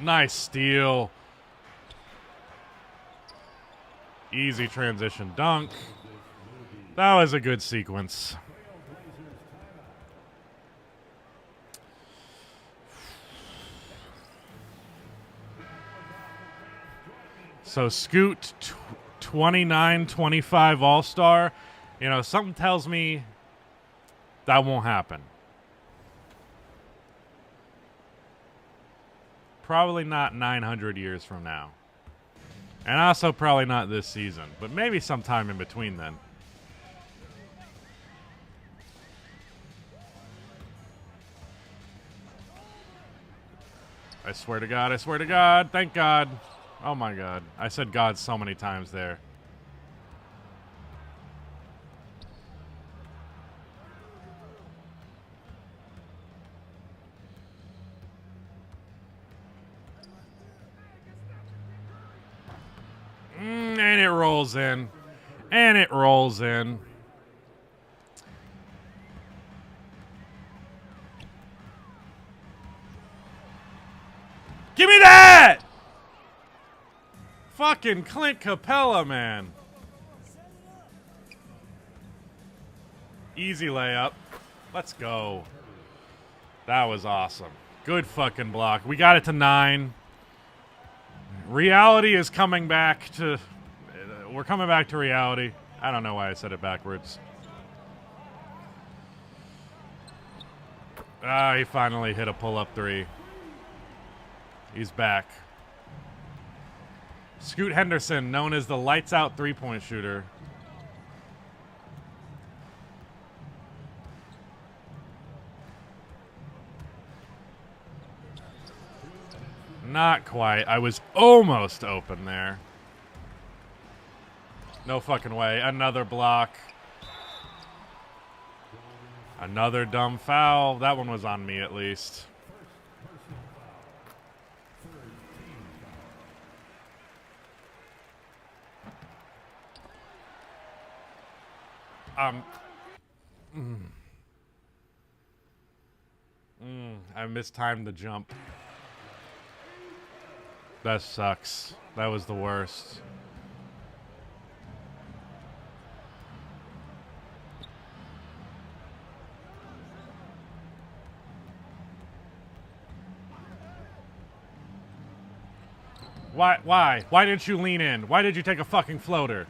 Nice steal. Easy transition dunk. That was a good sequence. So Scoot 29-25 All-Star. You know, something tells me that won't happen. Probably not 900 years from now. And also probably not this season, but maybe sometime in between then. I swear to God, I swear to God, thank God. Oh my God, I said God so many times there. And it rolls in. And it rolls in. Give me that! Fucking Clint Capella, man. Easy layup. Let's go. That was awesome. Good fucking block. We got it to 9. Reality is coming back to... We're coming back to reality. I don't know why I said it backwards. Ah, he finally hit a pull-up 3. He's back. Scoot Henderson, known as the lights-out three-point shooter. Not quite. I was almost open there. No fucking way. Another block. Another dumb foul. That one was on me at least. I mistimed the jump. That sucks. That was the worst. Why? Why didn't you lean in? Why did you take a fucking floater?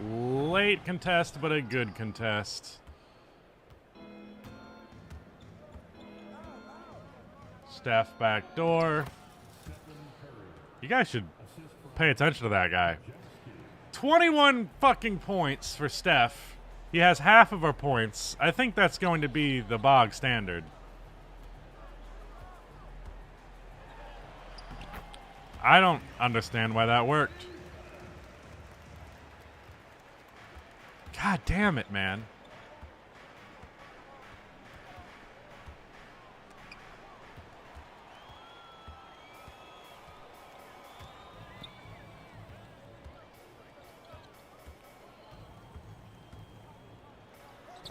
Late contest, but a good contest. Steph back door. You guys should pay attention to that guy. 21 fucking points for Steph. He has half of our points. I think that's going to be the bog standard. I don't understand why that worked. God damn it, man.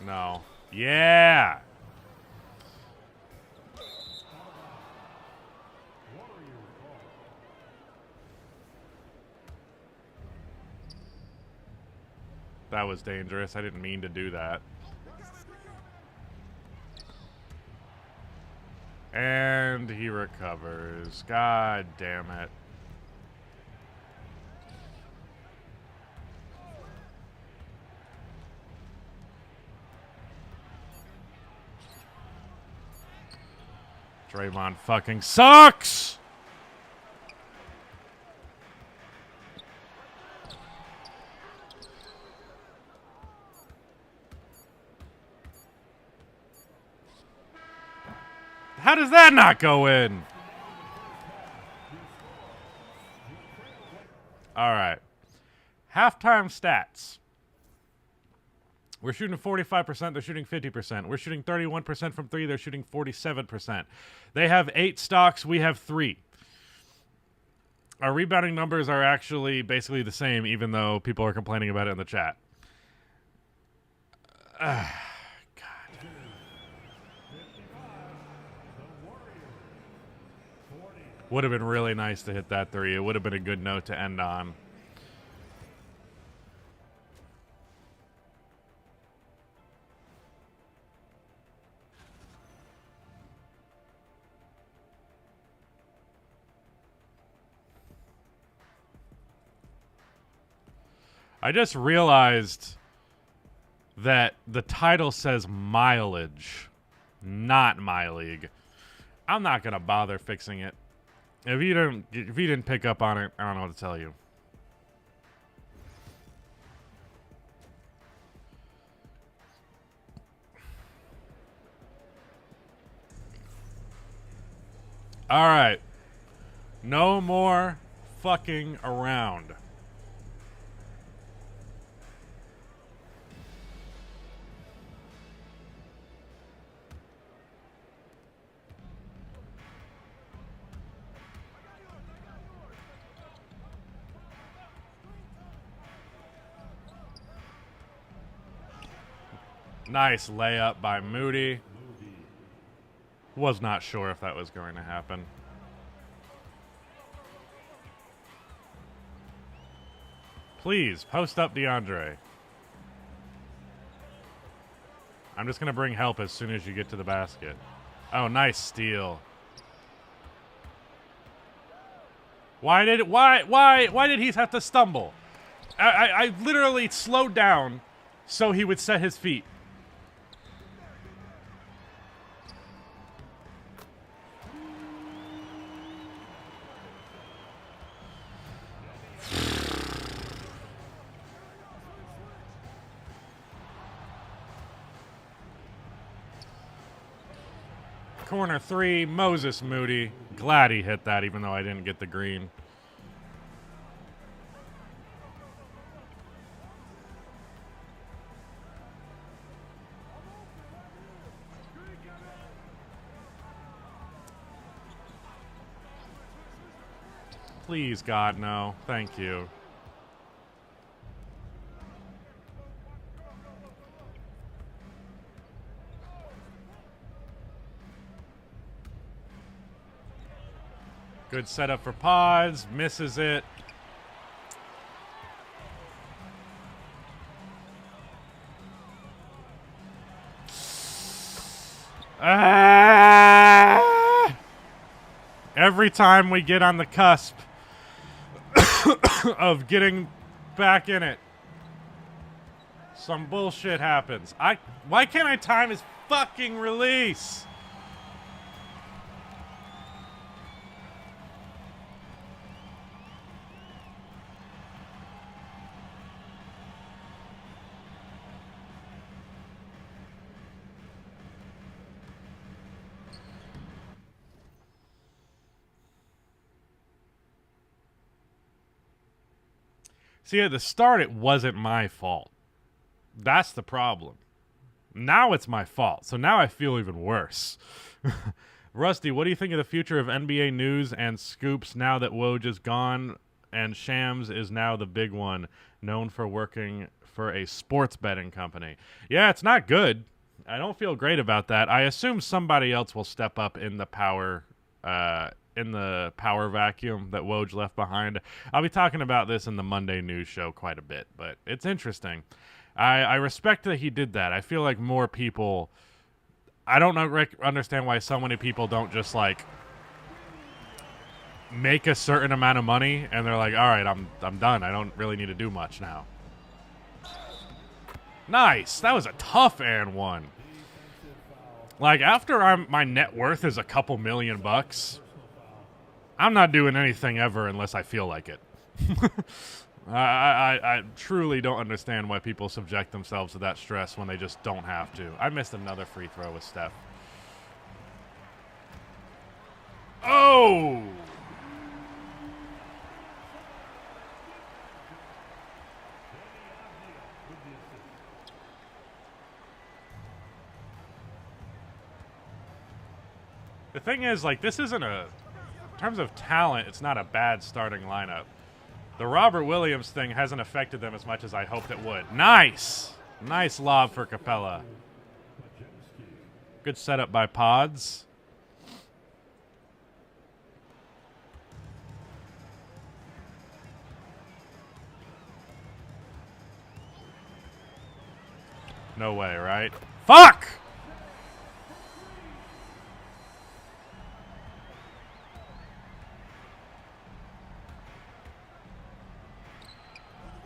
No. Yeah. That was dangerous. I didn't mean to do that. And he recovers. God damn it. Draymond fucking sucks! How does that not go in? All right. Halftime stats. We're shooting 45%. They're shooting 50%. We're shooting 31% from 3. They're shooting 47%. They have 8 stocks. We have 3. Our rebounding numbers are actually basically the same, even though people are complaining about it in the chat. God. Would have been really nice to hit that 3. It would have been a good note to end on. I just realized that the title says mileage, not my league. I'm not gonna bother fixing it. If you didn't pick up on it, I don't know what to tell you. All right. No more fucking around. Nice layup by Moody. Was not sure if that was going to happen. Please, post up DeAndre. I'm just going to bring help as soon as you get to the basket. Oh, nice steal. Why did he have to stumble? I literally slowed down so he would set his feet. Corner 3, Moses Moody. Glad he hit that, even though I didn't get the green. Please, God, no. Thank you. Good setup for Pods. Misses it. Every time we get on the cusp of getting back in it, some bullshit happens. Why can't I time his fucking release? See, at the start, it wasn't my fault. That's the problem. Now it's my fault. So now I feel even worse. Rusty, what do you think of the future of NBA news and scoops now that Woj is gone and Shams is now the big one, known for working for a sports betting company? Yeah, it's not good. I don't feel great about that. I assume somebody else will step up in the power vacuum that Woj left behind. I'll be talking about this in the Monday news show quite a bit, but it's interesting. I respect that he did that. I feel like more people. I don't know, understand why so many people don't just like make a certain amount of money and they're like, all right, I'm done. I don't really need to do much now. Nice. That was a tough and one. Like after my net worth is a couple $1,000,000, I'm not doing anything ever unless I feel like it. I truly don't understand why people subject themselves to that stress when they just don't have to. I missed another free throw with Steph. Oh! The thing is, like, this isn't in terms of talent, it's not a bad starting lineup. The Robert Williams thing hasn't affected them as much as I hoped it would. Nice! Nice lob for Capella. Good setup by Pods. No way, right? Fuck!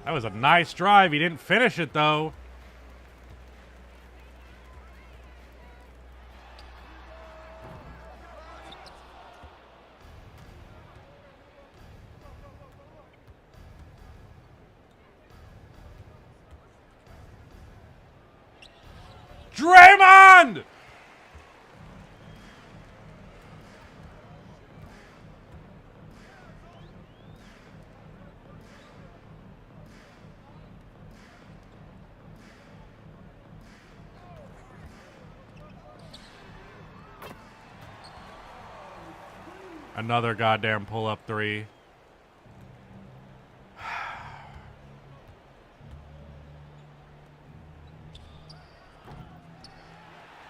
That was a nice drive. He didn't finish it, though. Draymond! Another goddamn pull-up three.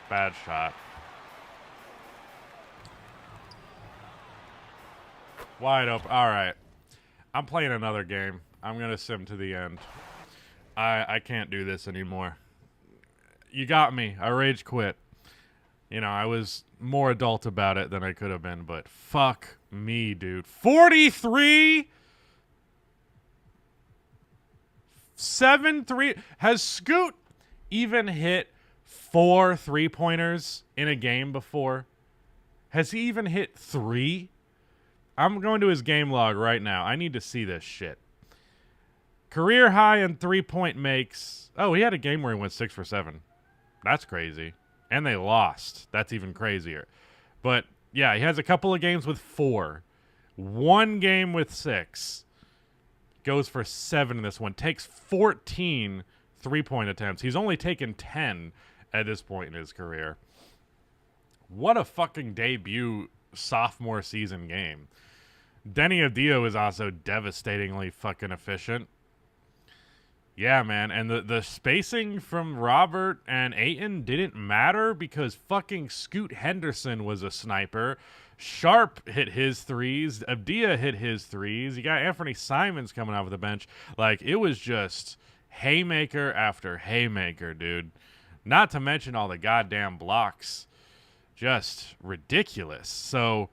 Bad shot. Wide open. All right. I'm playing another game. I'm going to sim to the end. I can't do this anymore. You got me. I rage quit. You know, I was more adult about it than I could have been, but fuck me, dude. 43? 7-3. Has Scoot even hit 4 3-pointers in a game before? Has he even hit 3? I'm going to his game log right now. I need to see this shit. Career high in 3-point makes. Oh, he had a game where he went 6 for 7. That's crazy. And they lost. That's even crazier. But, yeah, he has a couple of games with 4. One game with 6. Goes for 7 in this one. Takes 14 3-point attempts. He's only taken 10 at this point in his career. What a fucking debut sophomore season game. Denny Adio is also devastatingly fucking efficient. Yeah, man, and the spacing from Robert and Ayton didn't matter because fucking Scoot Henderson was a sniper. Sharp hit his threes. Abdia hit his threes. You got Anthony Simons coming off the bench. Like, it was just haymaker after haymaker, dude. Not to mention all the goddamn blocks. Just ridiculous. So,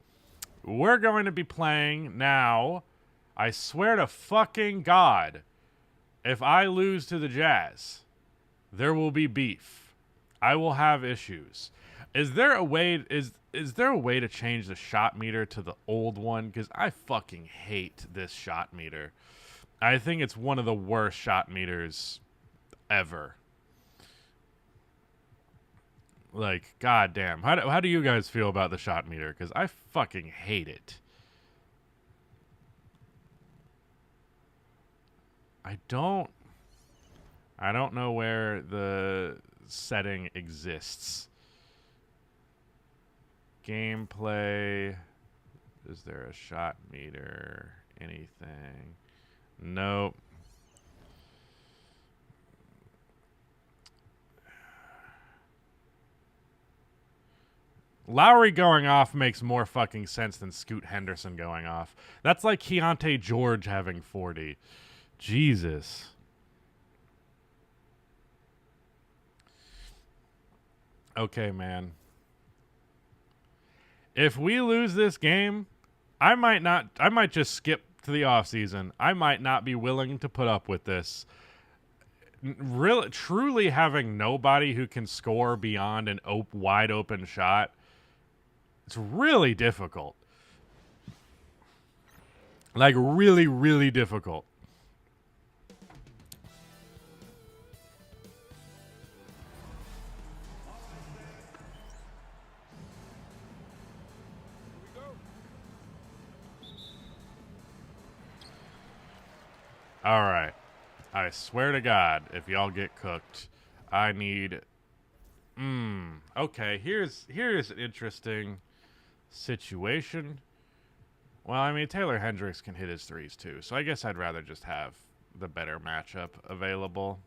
we're going to be playing now. I swear to fucking God, if I lose to the Jazz, there will be beef. I will have issues. Is there a way to change the shot meter to the old one? Because I fucking hate this shot meter. I think it's one of the worst shot meters ever. Like, goddamn. How do you guys feel about the shot meter? Because I fucking hate it. I don't know where the setting exists. Gameplay. Is there a shot meter? Anything? Nope. Lowry going off makes more fucking sense than Scoot Henderson going off. That's like Keontae George having 40. Jesus. Okay, man. If we lose this game, I might just skip to the offseason. I might not be willing to put up with this. Really, truly having nobody who can score beyond an wide open shot, it's really difficult. Like, really, really difficult. All right. I swear to God, if y'all get cooked, I need... Okay, here's an interesting situation. Well, I mean, Taylor Hendricks can hit his threes too, so I guess I'd rather just have the better matchup available.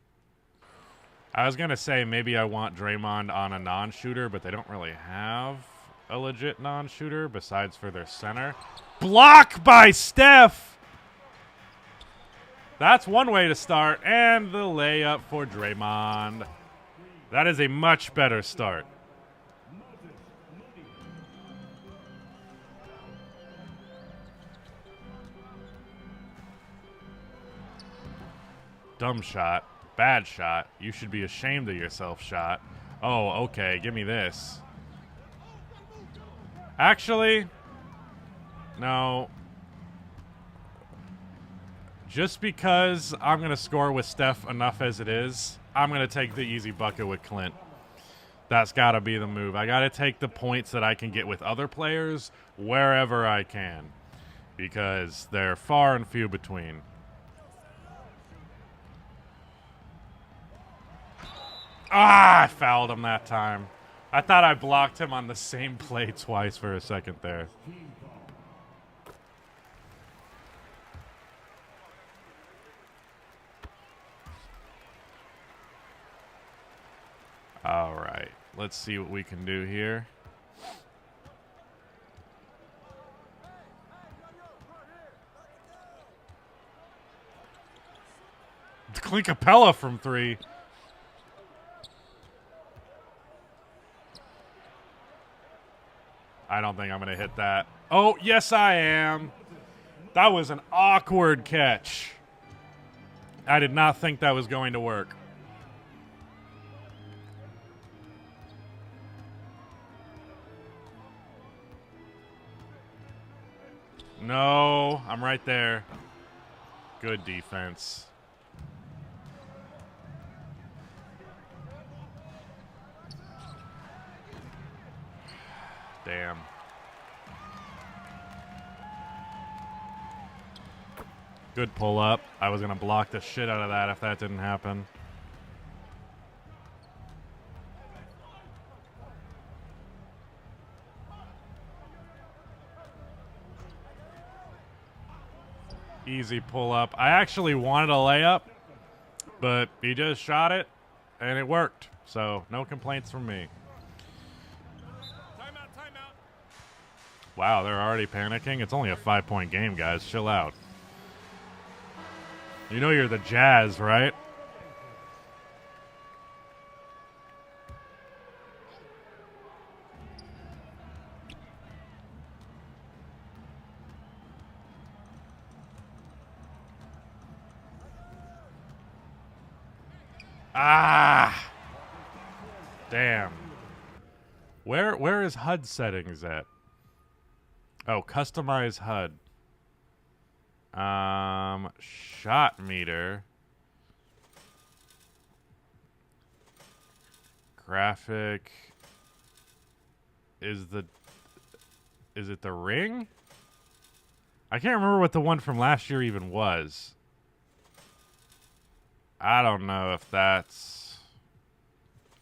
I was going to say maybe I want Draymond on a non-shooter, but they don't really have a legit non-shooter besides for their center. Block by Steph! That's one way to start, and the layup for Draymond. That is a much better start. Dumb shot. Bad shot. You should be ashamed of yourself shot. Oh, okay. Give me this. Actually, no. Just because I'm going to score with Steph enough as it is, I'm going to take the easy bucket with Clint. That's got to be the move. I got to take the points that I can get with other players wherever I can, because they're far and few between. Ah, I fouled him that time. I thought I blocked him on the same play twice for a second there. All right, let's see what we can do here. Clint Capella from three. I don't think I'm going to hit that. Oh, yes, I am. That was an awkward catch. I did not think that was going to work. No, I'm right there. Good defense. Damn. Good pull up. I was going to block the shit out of that if that didn't happen. Easy pull up. I actually wanted a layup, but he just shot it, and it worked. So no complaints from me. Timeout. Wow, they're already panicking? It's only a 5-point game, guys. Chill out. You know you're the Jazz, right? Ah! Damn. Where is HUD settings at? Oh, customize HUD. Shot meter. Graphic. Is it the ring? I can't remember what the one from last year even was. I don't know if that's...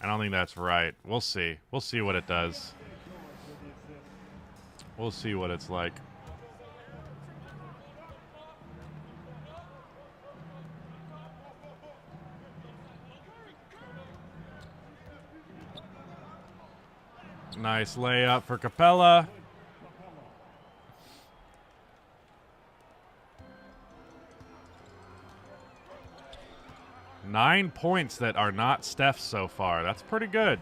I don't think that's right. We'll see. We'll see what it does. We'll see what it's like. Nice layup for Capella. Nine points that are not Steph's so far. That's pretty good.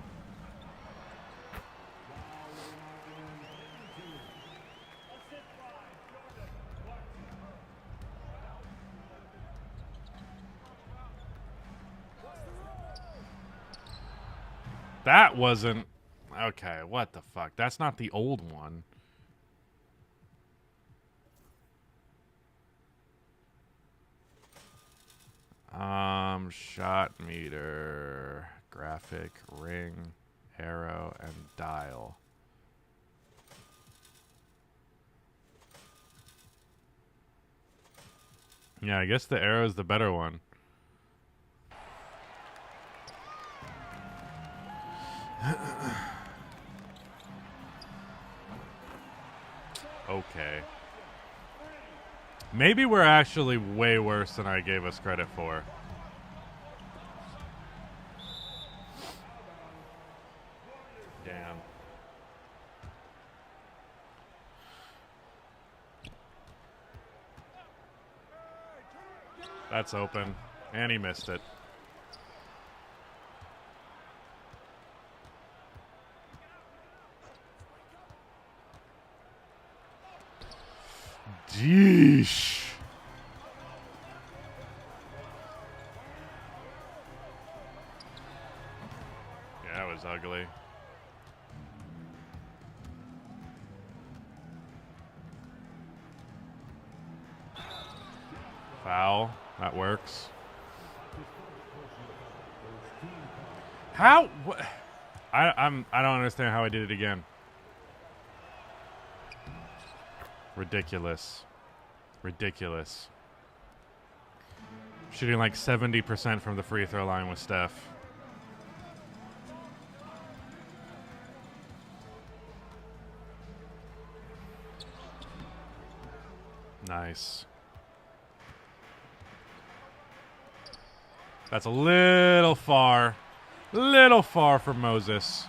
That wasn't... Okay, what the fuck? That's not the old one. Shot meter, graphic, ring, arrow, and dial. Yeah, I guess the arrow is the better one. Okay. Maybe we're actually way worse than I gave us credit for. Damn. That's open. And he missed it. Jeesh. Yeah, that was ugly. Foul. That works. How? I don't understand how I did it again. Ridiculous. Ridiculous. Shooting like 70% from the free throw line with Steph. Nice. That's a little far. Little far for Moses.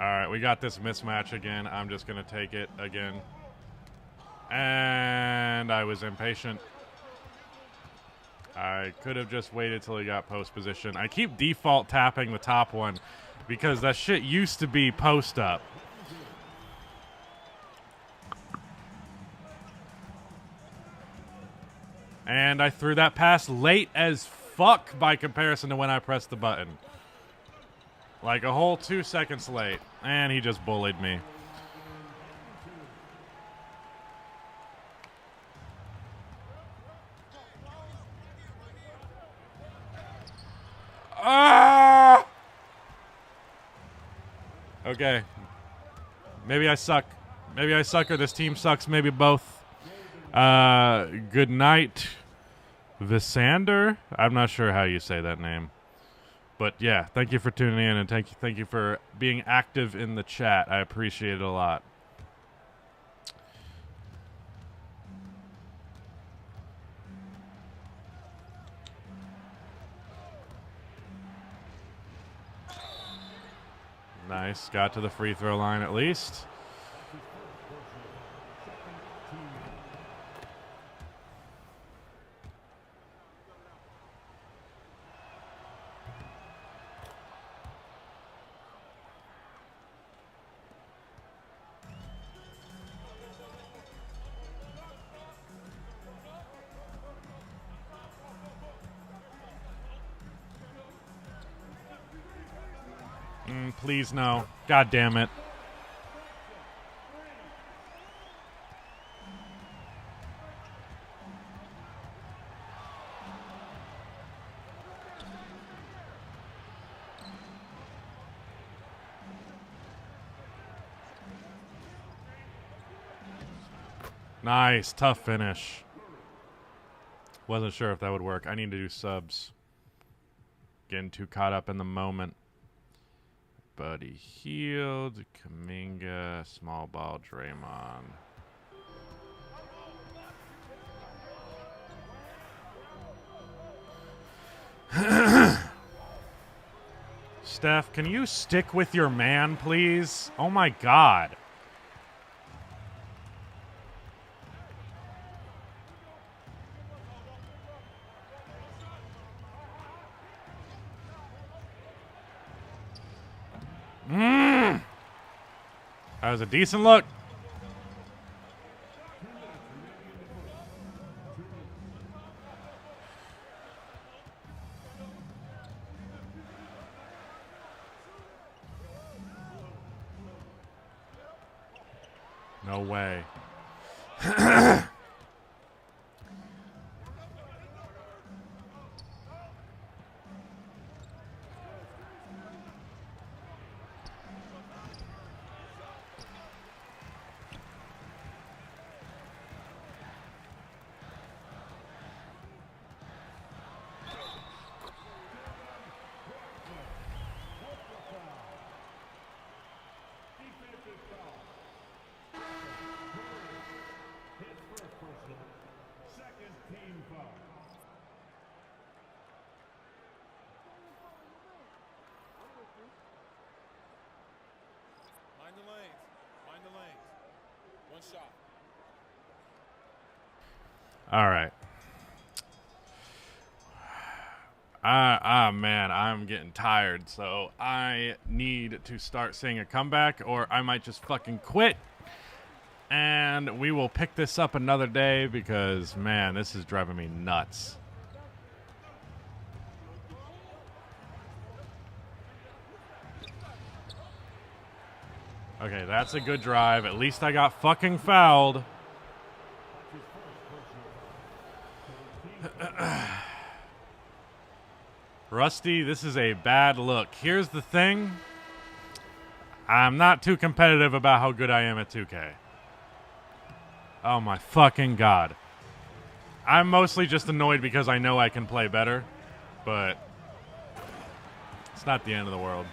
All right, we got this mismatch again. I'm just going to take it again. And I was impatient. I could have just waited till he got post position. I keep default tapping the top one because that shit used to be post up. And I threw that pass late as fuck by comparison to when I pressed the button. Like a whole 2 seconds late. And he just bullied me. Ah! Okay. Maybe I suck. Maybe I suck or this team sucks. Maybe both. Good night, Visander. I'm not sure how you say that name. But yeah, thank you for tuning in and thank you for being active in the chat. I appreciate it a lot. Nice. Got to the free throw line at least. Please no. God damn it. Nice. Tough finish. Wasn't sure if that would work. I need to do subs. Getting too caught up in the moment. Buddy Hield, Kuminga, small ball, Draymond. Steph, can you stick with your man, please? Oh my God. That was a decent look. No way. Mind the lanes. Mind the lanes. One shot. All right. Man, I'm getting tired, so I need to start seeing a comeback, or I might just fucking quit. And we will pick this up another day because, man, this is driving me nuts. Okay, that's a good drive. At least I got fucking fouled. Rusty, this is a bad look. Here's the thing. I'm not too competitive about how good I am at 2K. Oh my fucking god. I'm mostly just annoyed because I know I can play better, but it's not the end of the world.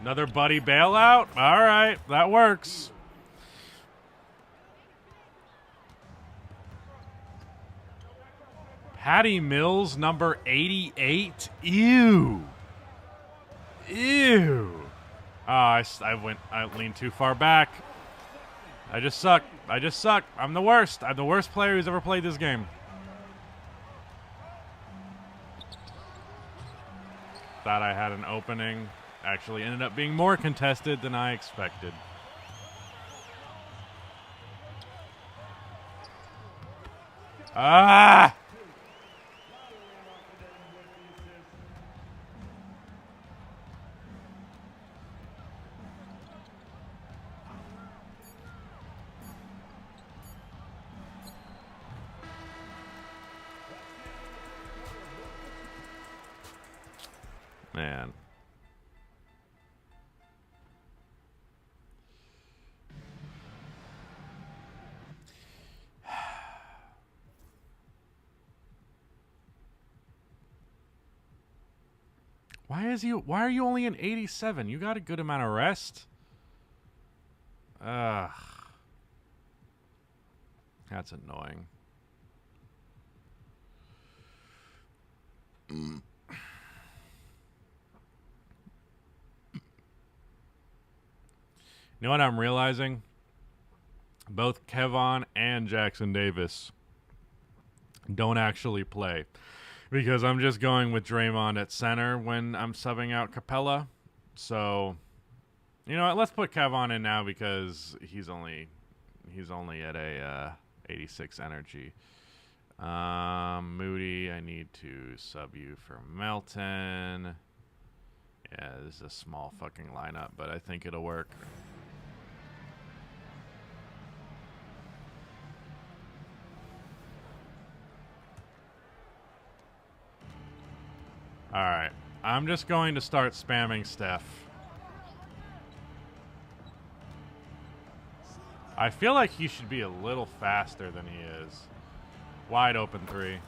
Another buddy bailout? All right, that works. Patty Mills, number 88. Ew. Ew. Oh, I leaned too far back. I just suck. I'm the worst. I'm the worst player who's ever played this game. Thought I had an opening. Actually ended up being more contested than I expected. Ah! Man. Why are you only an 87? You got a good amount of rest. Ugh. That's annoying. You know what I'm realizing? Both Kevon and Jackson Davis don't actually play. Because I'm just going with Draymond at center when I'm subbing out Capella. So, you know what? Let's put Kevon in now because he's only at a 86 energy. Moody, I need to sub you for Melton. Yeah, this is a small fucking lineup, but I think it'll work. Alright, I'm just going to start spamming Steph. I feel like he should be a little faster than he is. Wide open three.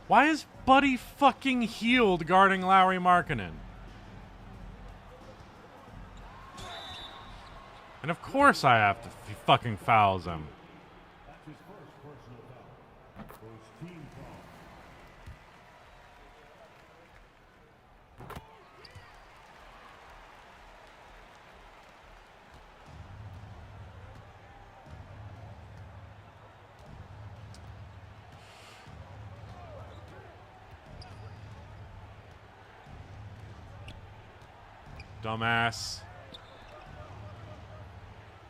Why is Buddy fucking Healed guarding Lauri Markkanen? And of course I have to. He fucking fouls him. Dumbass.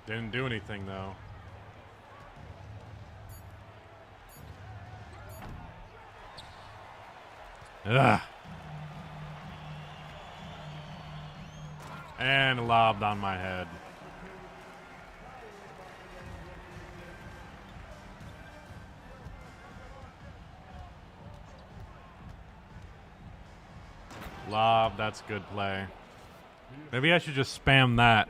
Didn't do anything, though. Ugh. And lobbed on my head. Lob, that's good play. Maybe I should just spam that.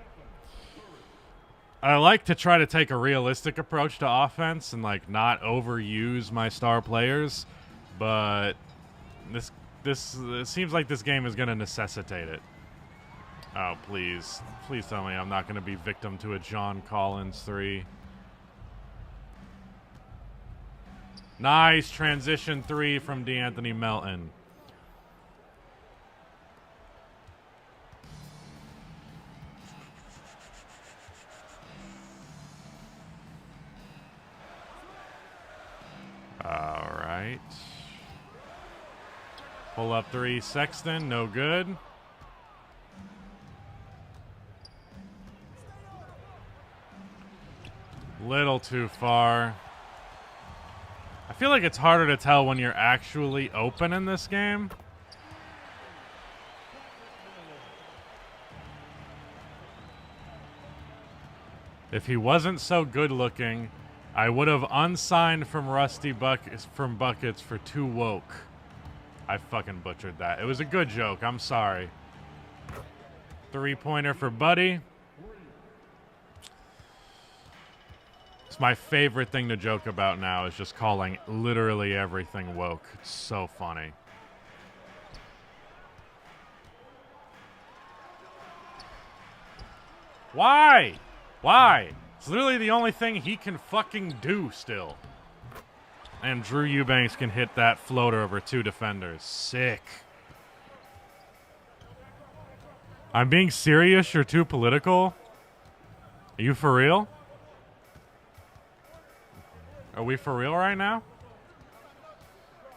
I like to try to take a realistic approach to offense and like not overuse my star players, but it seems like this game is going to necessitate it. Oh, please tell me I'm not going to be victim to a John Collins 3. Nice transition 3 from DeAnthony Melton. All right. Pull up 3, Sexton, no good. Little too far. I feel like it's harder to tell when you're actually open in this game. If he wasn't so good looking, I would have unsigned from Buckets for 2 woke. I fucking butchered that. It was a good joke. I'm sorry. 3-pointer for Buddy. It's my favorite thing to joke about now is just calling literally everything woke. It's so funny. Why? Why? It's literally the only thing he can fucking do still. And Drew Eubanks can hit that floater over 2 defenders. Sick. I'm being serious? You're too political? Are you for real? Are we for real right now?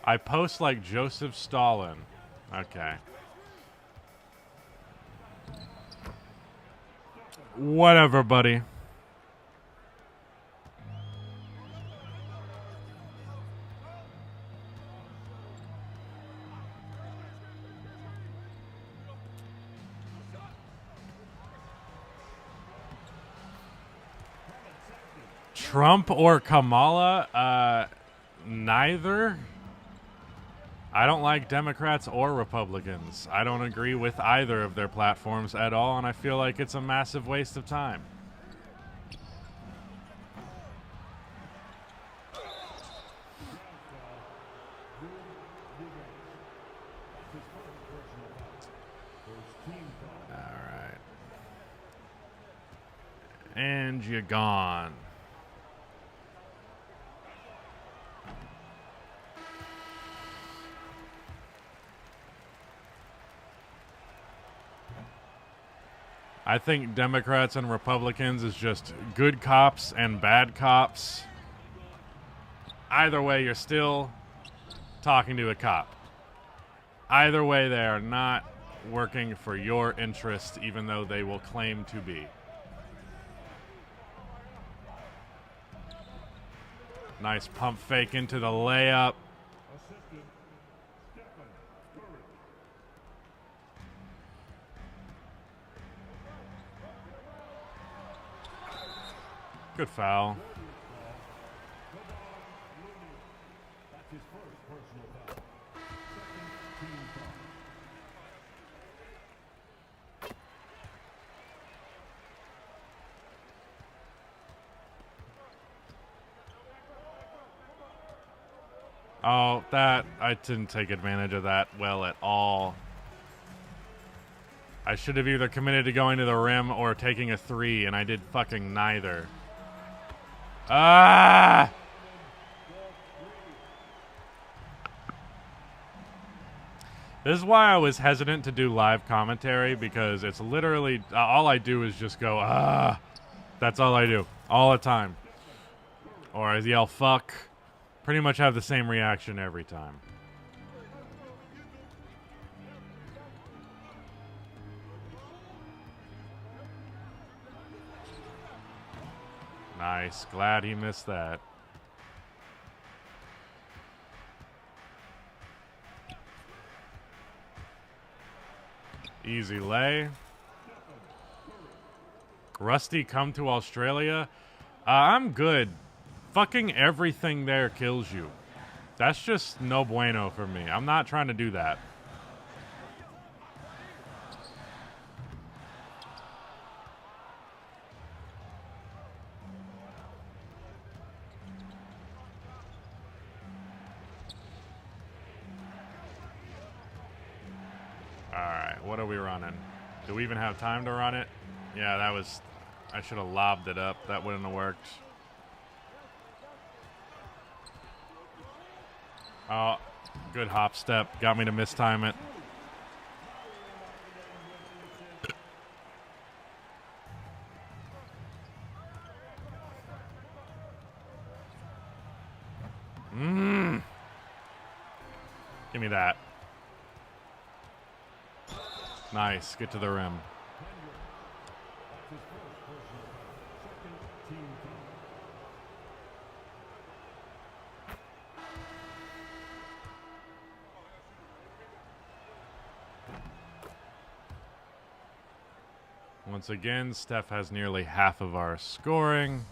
I post like Joseph Stalin. Okay. Whatever, buddy. Trump or Kamala? Neither. I don't like Democrats or Republicans. I don't agree with either of their platforms at all, and I feel like it's a massive waste of time. All right. And you're gone. I think Democrats and Republicans is just good cops and bad cops. Either way, you're still talking to a cop. Either way, they are not working for your interest, even though they will claim to be. Nice pump fake into the layup. Good foul. Oh, I didn't take advantage of that well at all. I should have either committed to going to the rim or taking a three, and I did fucking neither. Ah! This is why I was hesitant to do live commentary, because it's literally all I do is just go, ah. That's all I do. All the time. Or I yell, fuck. Pretty much have the same reaction every time. Nice. Glad he missed that. Easy lay. Rusty, come to Australia? I'm good. Fucking everything there kills you. That's just no bueno for me. I'm not trying to do that. Alright, what are we running? Do we even have time to run it? Yeah, that was... I should have lobbed it up. That wouldn't have worked. Oh, good hop step. Got me to mistime it. Give me that. Nice. Get to the rim. Once again, Steph has nearly half of our scoring.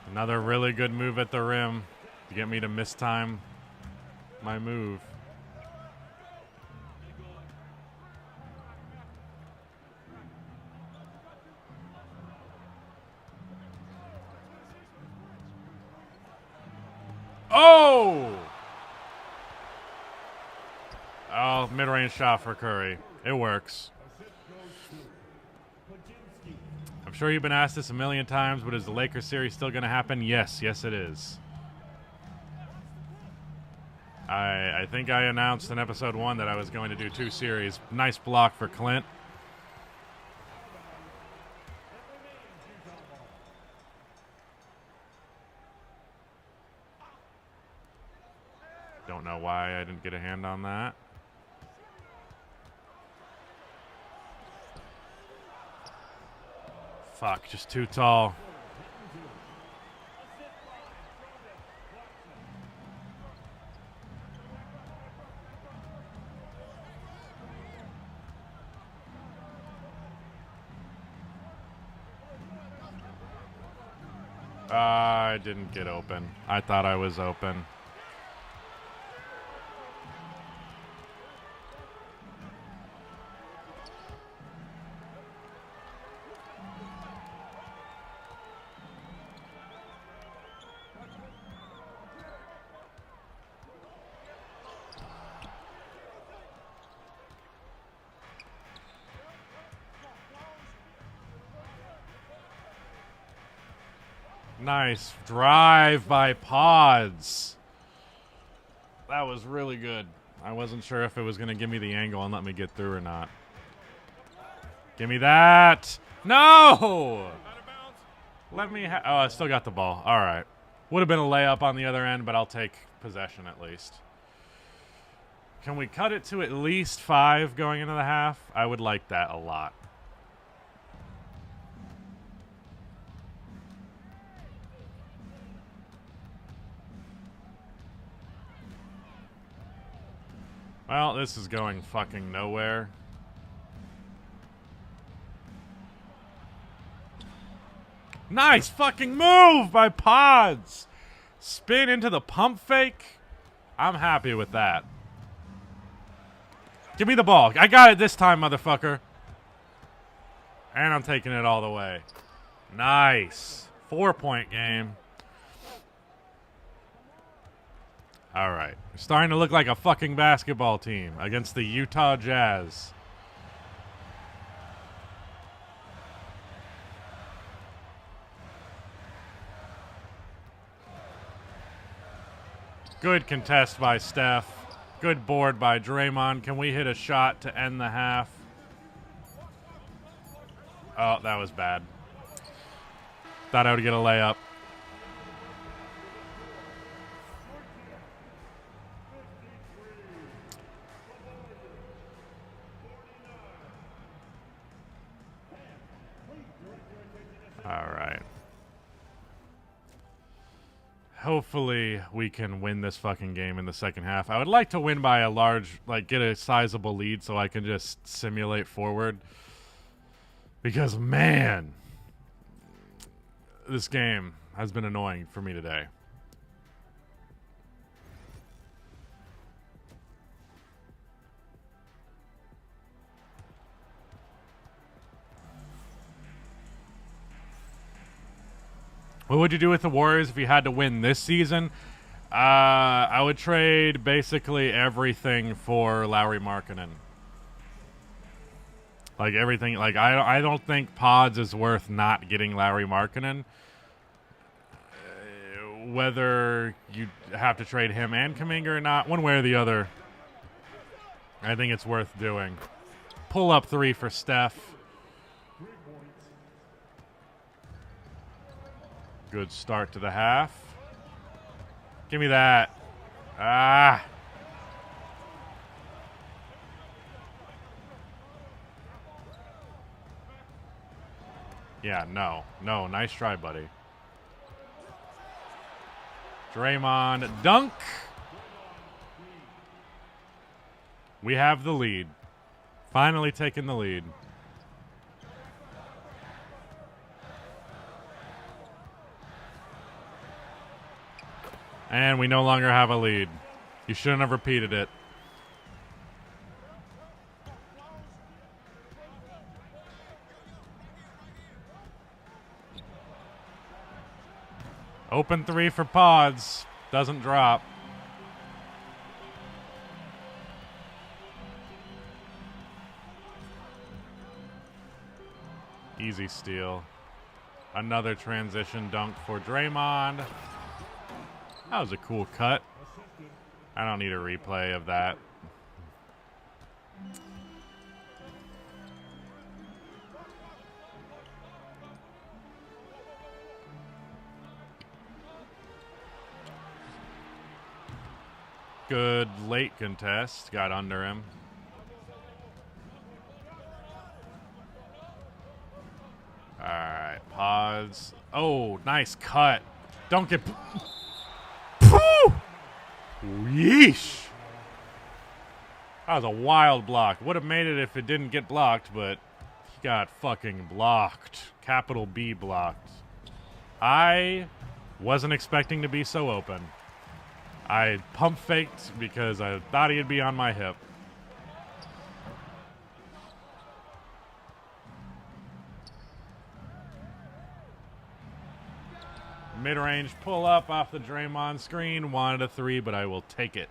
Another really good move at the rim to get me to mistime my move. Oh! Oh, mid-range shot for Curry. It works. I'm sure you've been asked this a million times, but is the Lakers series still going to happen? Yes, yes it is. I think I announced in episode 1 that I was going to do 2 series. Nice block for Clint. Don't know why I didn't get a hand on that. Fuck, just too tall. I didn't get open. I thought I was open. Nice drive by Pods. That was really good. I wasn't sure if it was going to give me the angle and let me get through or not. Give me that. No! Let me oh, I still got the ball. All right. Would have been a layup on the other end, but I'll take possession at least. Can we cut it to at least 5 going into the half? I would like that a lot. Well, this is going fucking nowhere. Nice fucking move by Pods. Spin into the pump fake. I'm happy with that. Give me the ball. I got it this time, motherfucker. And I'm taking it all the way. Nice. 4-point game. All right. Starting to look like a fucking basketball team against the Utah Jazz. Good contest by Steph. Good board by Draymond. Can we hit a shot to end the half? Oh, that was bad. Thought I would get a layup. All right. Hopefully we can win this fucking game in the second half. I would like to win by a large, like, get a sizable lead so I can just simulate forward. Because, man, this game has been annoying for me today. What would you do with the Warriors if you had to win this season? I would trade basically everything for Lauri Markkanen. Like everything. Like I don't think Pods is worth not getting Lauri Markkanen. Whether you have to trade him and Kuminga or not, one way or the other, I think it's worth doing. Pull up 3 for Steph. Good start to the half. Give me that. Ah. Yeah, no. No, nice try, buddy. Draymond, dunk. We have the lead. Finally taking the lead. And we no longer have a lead. You shouldn't have repeated it. Open 3 for Pods. Doesn't drop. Easy steal. Another transition dunk for Draymond. That was a cool cut. I don't need a replay of that. Good late contest. Got under him. All right, Pods. Oh, nice cut. Don't get... Yeesh. That was a wild block. Would have made it if it didn't get blocked, but he got fucking blocked. Capital B blocked. I wasn't expecting to be so open. I pump faked because I thought he'd be on my hip. Mid-range pull-up off the Draymond screen. Wanted a 3, but I will take it.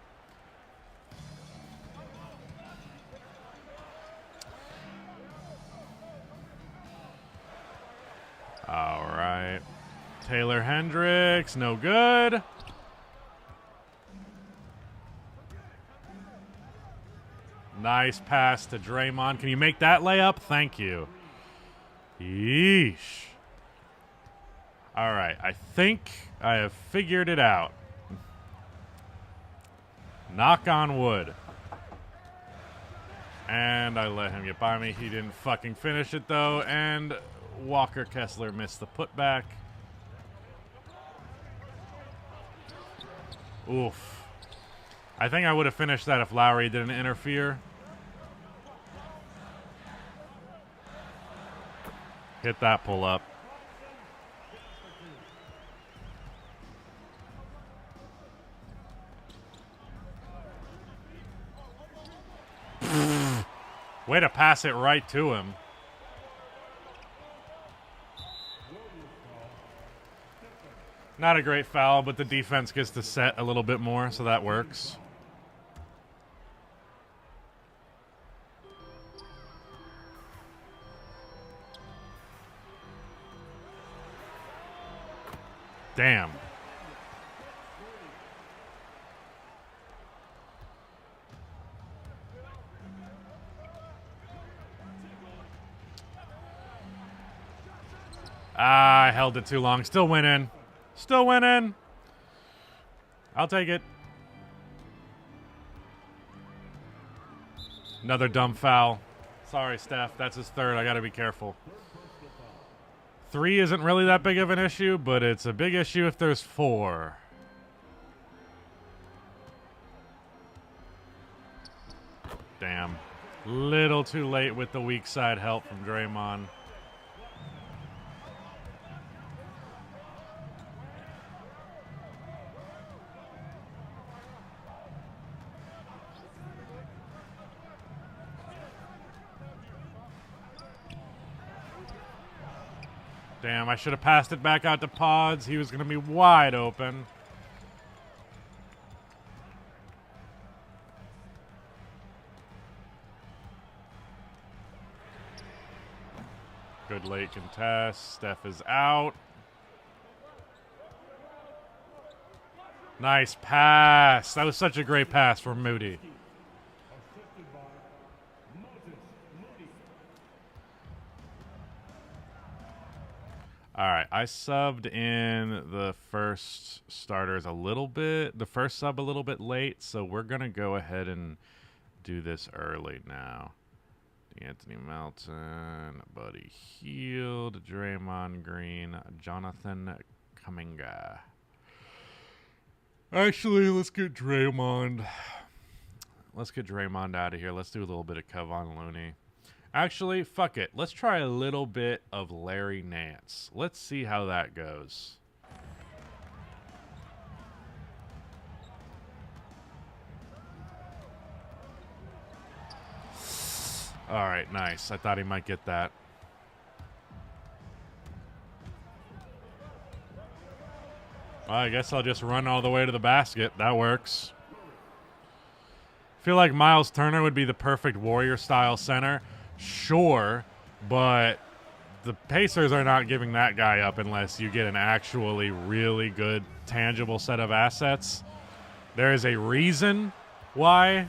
All right. Taylor Hendricks, no good. Nice pass to Draymond. Can you make that layup? Thank you. Yeesh. All right, I think I have figured it out. Knock on wood. And I let him get by me. He didn't fucking finish it, though. And Walker Kessler missed the putback. Oof. I think I would have finished that if Lowry didn't interfere. Hit that pull up. Way to pass it right to him. Not a great foul, but the defense gets to set a little bit more, so that works. Damn. Ah, I held it too long. Still winning. Still winning. I'll take it. Another dumb foul. Sorry, Steph. That's his third. I got to be careful. 3 isn't really that big of an issue, but it's a big issue if there's 4. Damn. Little too late with the weak side help from Draymond. Damn, I should have passed it back out to Pods. He was going to be wide open. Good late contest. Steph is out. Nice pass. That was such a great pass from Moody. All right, I subbed in the first starters a little bit, the first sub a little bit late, so we're going to go ahead and do this early now. Anthony Melton, Buddy Hield, Draymond Green, Jonathan Kuminga. Actually, let's get Draymond. Let's get Draymond out of here. Let's do a little bit of Kevon Looney. Actually, fuck it. Let's try a little bit of Larry Nance. Let's see how that goes. All right, nice. I thought he might get that. Well, I guess I'll just run all the way to the basket. That works. I feel like Miles Turner would be the perfect Warrior-style center. Sure, but the Pacers are not giving that guy up unless you get an actually really good, tangible set of assets. There is a reason why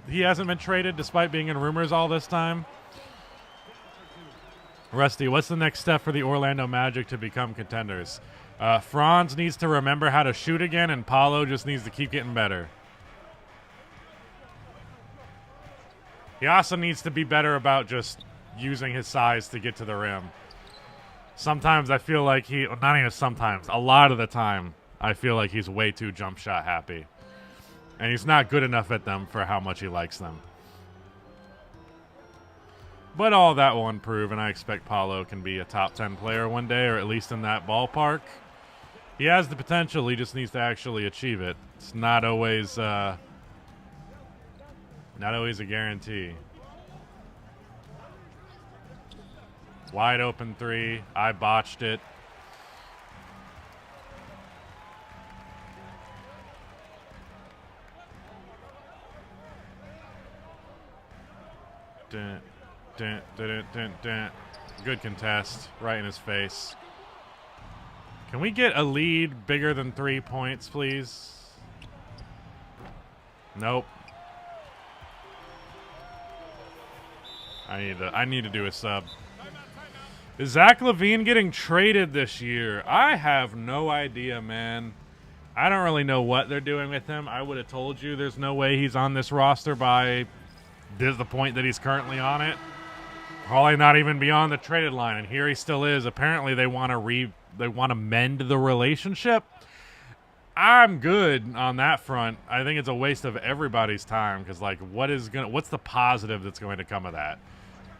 he hasn't been traded despite being in rumors all this time. Rusty, what's the next step for the Orlando Magic to become contenders? Franz needs to remember how to shoot again, and Paolo just needs to keep getting better. He also needs to be better about just using his size to get to the rim. Sometimes I feel like not even sometimes, a lot of the time, I feel like he's way too jump shot happy. And he's not good enough at them for how much he likes them. But all that will improve, and I expect Paolo can be a top 10 player one day, or at least in that ballpark. He has the potential, he just needs to actually achieve it. It's not always a guarantee. Wide open 3. I botched it. Dun, dun, dun, dun, dun. Good contest. Right in his face. Can we get a lead bigger than 3 points, please? Nope. I need to do a sub. Is Zach LaVine getting traded this year? I have no idea, man. I don't really know what they're doing with him. I would have told you there's no way he's on this roster by the point that he's currently on it. Probably not even beyond the traded line, and here he still is. Apparently they want to mend the relationship. I'm good on that front. I think it's a waste of everybody's time because, like, what's the positive that's going to come of that?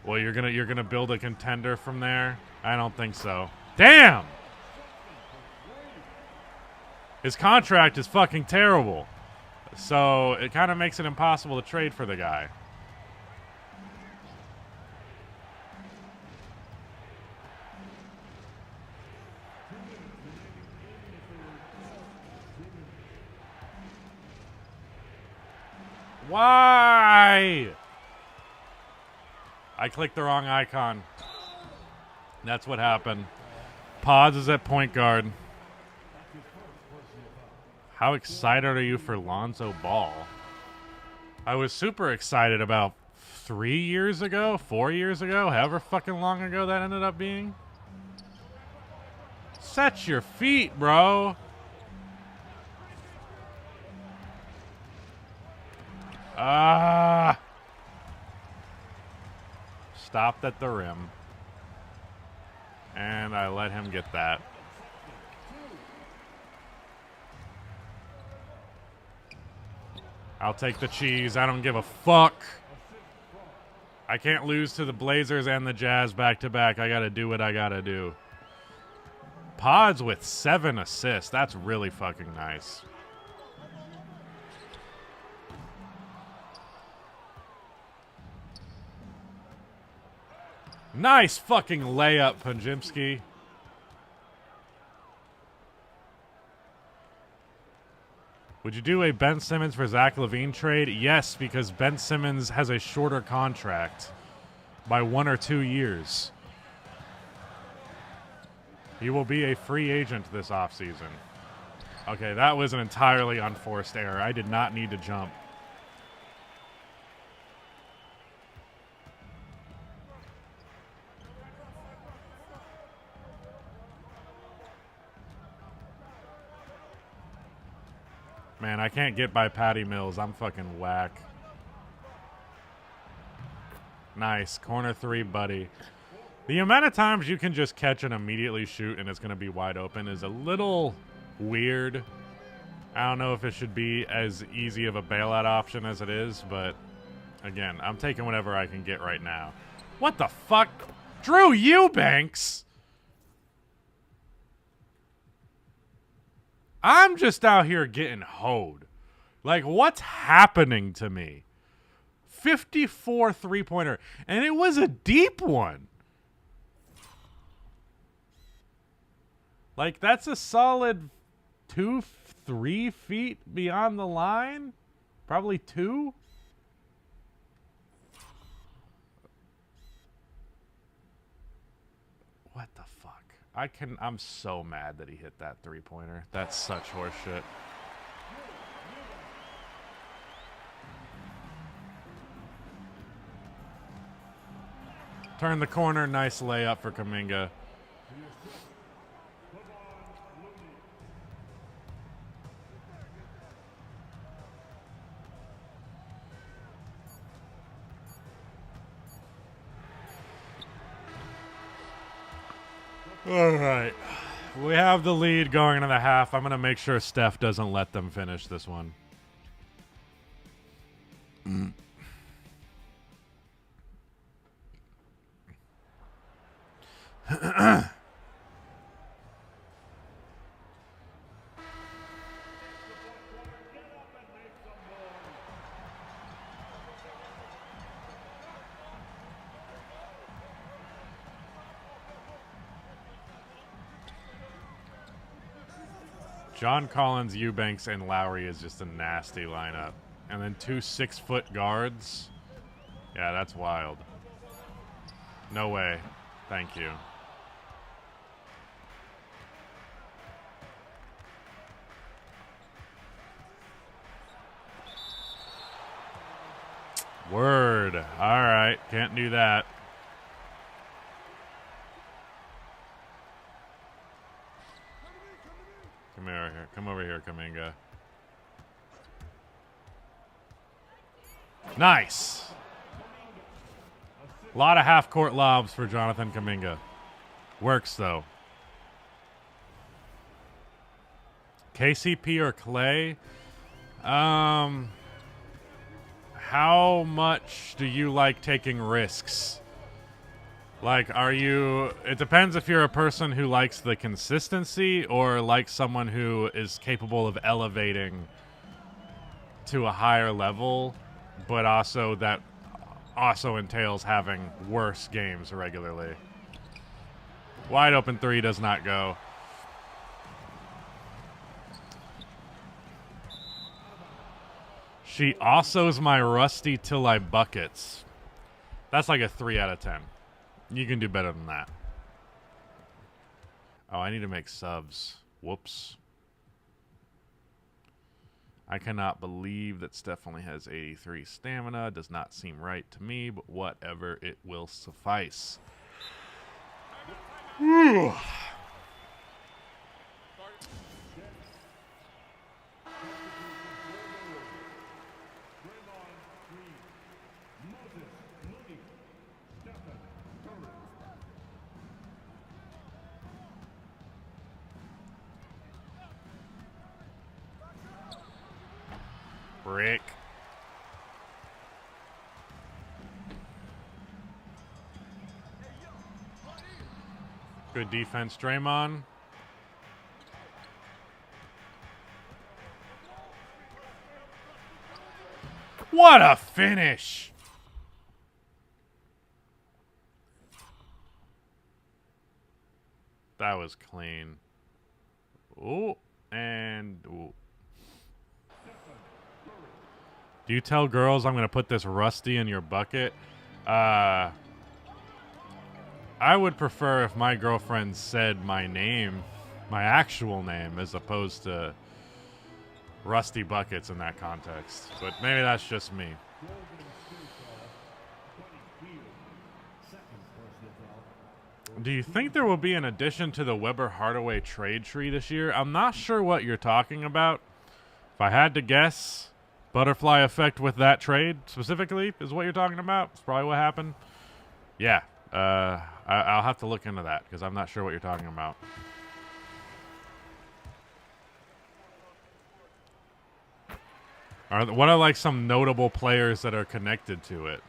Well, you're gonna build a contender from there? I don't think so. Damn! His contract is fucking terrible. So it kind of makes it impossible to trade for the guy. Why? I clicked the wrong icon. That's what happened. Pods is at point guard. How excited are you for Lonzo Ball? I was super excited about 3 years ago, 4 years ago, however fucking long ago that ended up being. Set your feet, bro. Stopped at the rim. And I let him get that. I'll take the cheese. I don't give a fuck. I can't lose to the Blazers and the Jazz back-to-back. I got to do what I got to do. Pods with 7 assists. That's really fucking nice. Nice fucking layup, Punjimski. Would you do a Ben Simmons for Zach LaVine trade? Yes, because Ben Simmons has a shorter contract by 1 or 2 years. He will be a free agent this offseason. Okay, that was an entirely unforced error. I did not need to jump. Man, I can't get by Patty Mills. I'm fucking whack. Nice. Corner 3, buddy. The amount of times you can just catch and immediately shoot and it's going to be wide open is a little weird. I don't know if it should be as easy of a bailout option as it is, but again, I'm taking whatever I can get right now. What the fuck? Drew Eubanks? I'm just out here getting hoed. Like, what's happening to me? 54 three-pointer, and it was a deep one. Like, that's a solid 2-3 feet beyond the line. Probably 2. What the fuck? I'm so mad that he hit that three-pointer. That's such horseshit. Turn the corner. Nice layup for Kuminga. All right. We have the lead going into the half. I'm going to make sure Steph doesn't let them finish this one. John Collins, Eubanks, and Lowry is just a nasty lineup. And then 2 6-foot guards. Yeah, that's wild. No way. Thank you. Word. All right. Can't do that. Come over here. Come over here, Kuminga. Nice. A lot of half-court lobs for Jonathan Kuminga. Works, though. KCP or Clay? How much do you like taking risks? Like, it depends if you're a person who likes the consistency or likes someone who is capable of elevating to a higher level, but also that also entails having worse games regularly. Wide open 3 does not go. She also's my Rusty till I buckets. That's like a 3 out of 10. You can do better than that. Oh, I need to make subs. Whoops. I cannot believe that Steph only has 83 stamina. Does not seem right to me, but whatever, it will suffice. Whew. Brick. Good defense, Draymond. What a finish! That was clean. Ooh, and ooh. Do you tell girls I'm going to put this Rusty in your bucket? I would prefer if my girlfriend said my name, my actual name, as opposed to Rusty Buckets in that context. But maybe that's just me. Do you think there will be an addition to the Weber-Hardaway trade tree this year? I'm not sure what you're talking about. If I had to guess, butterfly effect with that trade specifically is what you're talking about. It's probably what happened. Yeah, I'll have to look into that because I'm not sure what you're talking about. What are like some notable players that are connected to it?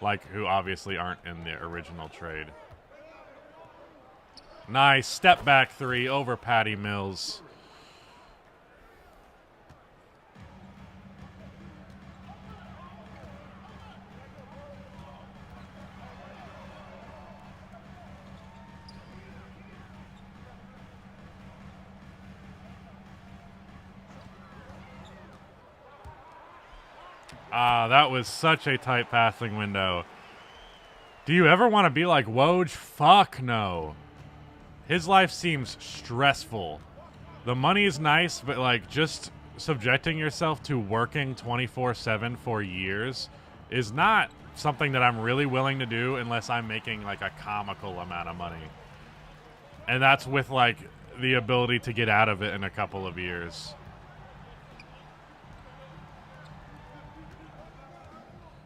Like who obviously aren't in the original trade. Nice step back 3 over Patty Mills. Ah, that was such a tight passing window. Do you ever want to be like Woj? Fuck no. His life seems stressful. The money is nice, but like just subjecting yourself to working 24/7 for years is not something that I'm really willing to do unless I'm making like a comical amount of money. And that's with like the ability to get out of it in a couple of years.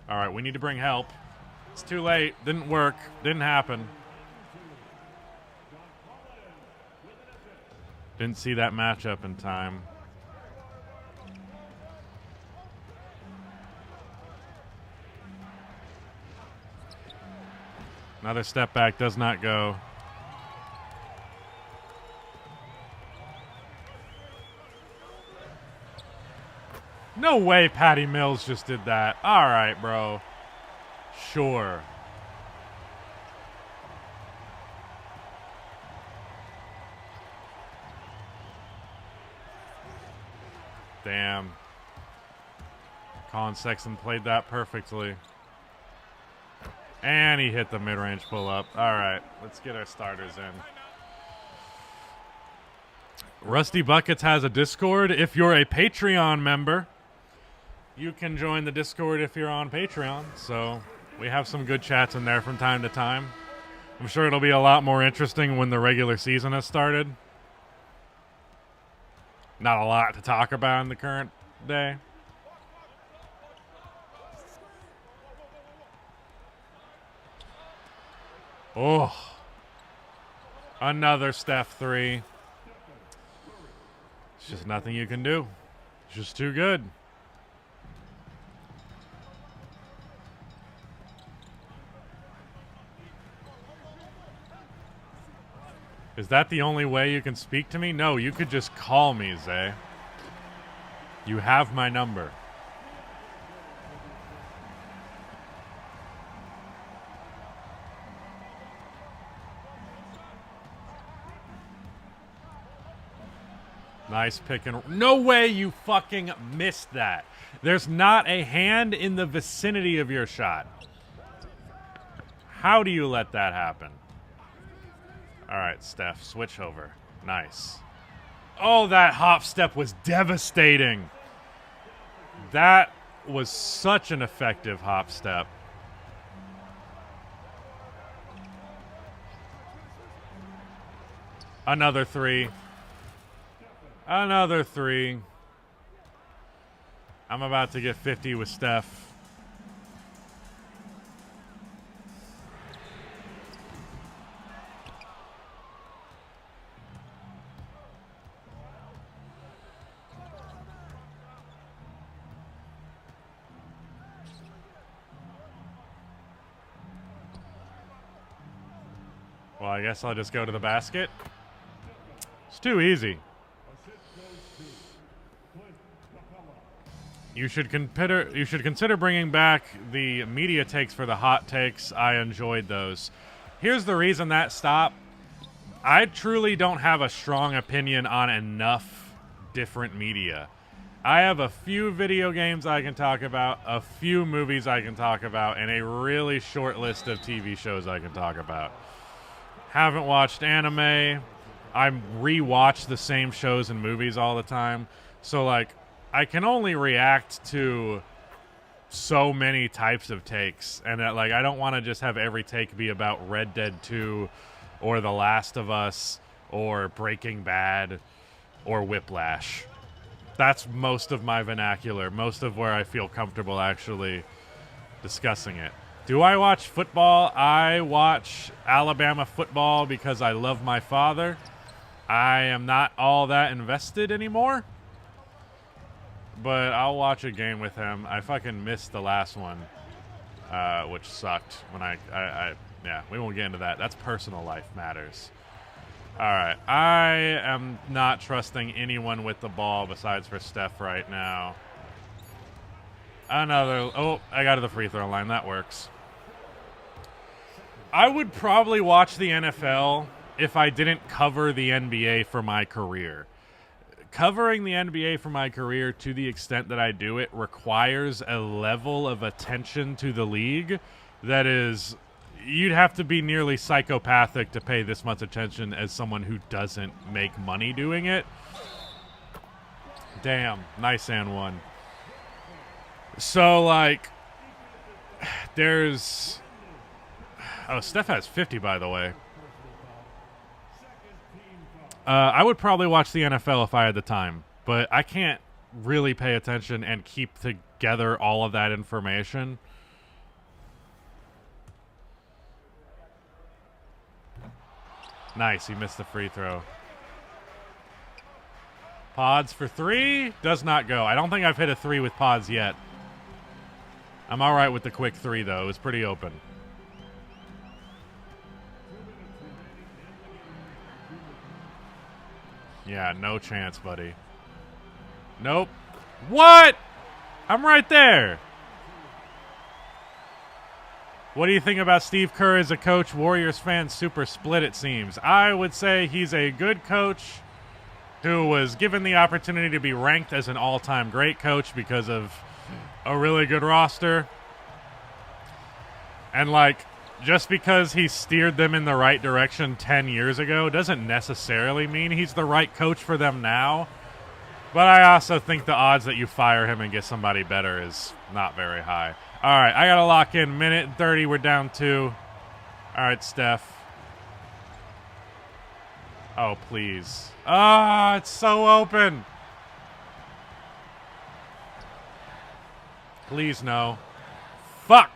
All right, we need to bring help. It's too late. Didn't work. Didn't happen. Didn't see that matchup in time. Another step back does not go. No way Patty Mills just did that. All right, bro. Sure. Damn. Colin Sexton played that perfectly. And he hit the mid-range pull-up. All right, let's get our starters in. Rusty Buckets has a Discord. If you're a Patreon member, you can join the Discord if you're on Patreon. So we have some good chats in there from time to time. I'm sure it'll be a lot more interesting when the regular season has started. Not a lot to talk about in the current day. Oh. Another Steph 3. It's just nothing you can do. It's just too good. Is that the only way you can speak to me? No, you could just call me, Zay. You have my number. Nice pick and... No way you fucking missed that. There's not a hand in the vicinity of your shot. How do you let that happen? All right, Steph, switch over. Nice. Oh, that hop step was devastating. That was such an effective hop step. Another three. Another three. I'm about to get 50 with Steph. Well, I guess I'll just go to the basket. It's too easy. You should consider bringing back the media takes for the hot takes. I enjoyed those. Here's the reason that stopped. I truly don't have a strong opinion on enough different media. I have a few video games I can talk about, a few movies I can talk about, and a really short list of TV shows I can talk about. Haven't watched anime. I rewatch the same shows and movies all the time. So, like, I can only react to so many types of takes. And, like, I don't want to just have every take be about Red Dead 2 or The Last of Us or Breaking Bad or Whiplash. That's most of my vernacular, most of where I feel comfortable actually discussing it. Do I watch football? I watch Alabama football because I love my father. I am not all that invested anymore, but I'll watch a game with him. I fucking missed the last one, which sucked. When yeah, we won't get into that. That's personal life matters. All right, I am not trusting anyone with the ball besides for Steph right now. Another, oh, I got to the free throw line. That works. I would probably watch the NFL if I didn't cover the NBA for my career. Covering the NBA for my career to the extent that I do it requires a level of attention to the league that is, you'd have to be nearly psychopathic to pay this much attention as someone who doesn't make money doing it. Damn, nice and one. So, like, there's... Oh, Steph has 50, by the way. I would probably watch the NFL if I had the time, but I can't really pay attention and keep together all of that information. Nice, he missed the free throw. Pods for three does not go. I don't think I've hit a three with pods yet. I'm all right with the quick three, though. It was pretty open. Yeah, no chance, buddy. Nope. What? I'm right there. What do you think about Steve Kerr as a coach? Warriors fans super split, it seems. I would say he's a good coach who was given the opportunity to be ranked as an all-time great coach because of a really good roster. And, like, just because he steered them in the right direction 10 years ago doesn't necessarily mean he's the right coach for them now. But I also think the odds that you fire him and get somebody better is not very high. All right, I got to lock in. Minute and 30, we're down 2. All right, Steph. Oh, please. Ah, it's so open. Please, no. Fuck.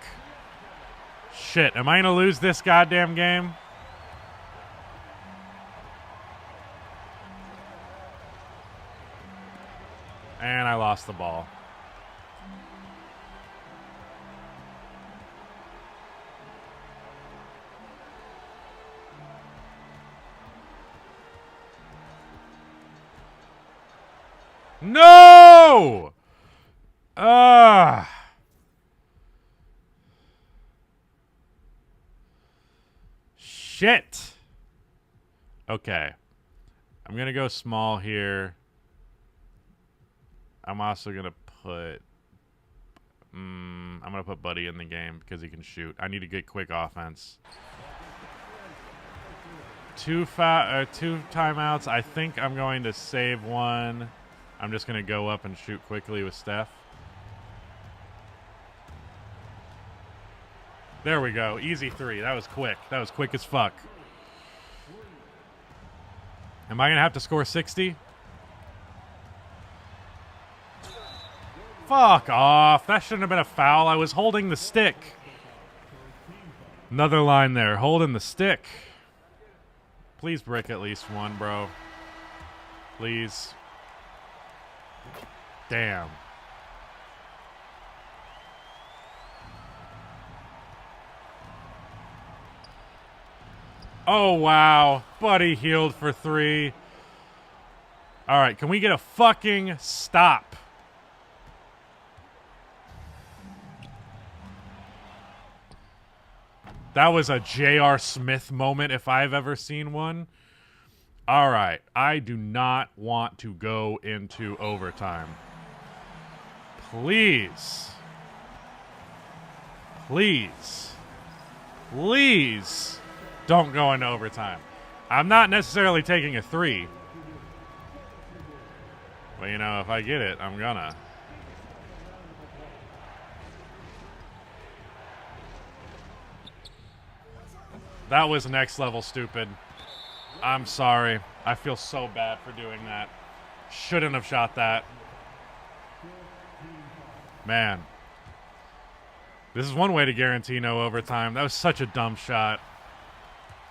Shit, am I going to lose this goddamn game? And I lost the ball. No! Shit. Okay. I'm going to go small here. I'm also going to put... I'm going to put Buddy in the game because he can shoot. I need to get quick offense. Two timeouts. I think I'm going to save one. I'm just going to go up and shoot quickly with Steph. There we go. Easy three. That was quick. That was quick as fuck. Am I going to have to score 60? Fuck off. That shouldn't have been a foul. I was holding the stick. Another line there. Holding the stick. Please break at least one, bro. Please. Damn. Oh, wow. Buddy healed for 3. All right, can we get a fucking stop? That was a J.R. Smith moment if I've ever seen one. All right, I do not want to go into overtime. Please. Please. Please don't go into overtime. I'm not necessarily taking a 3. But, you know, if I get it, I'm gonna. That was next level stupid. I'm sorry. I feel so bad for doing that. Shouldn't have shot that. Man. This is one way to guarantee no overtime. That was such a dumb shot.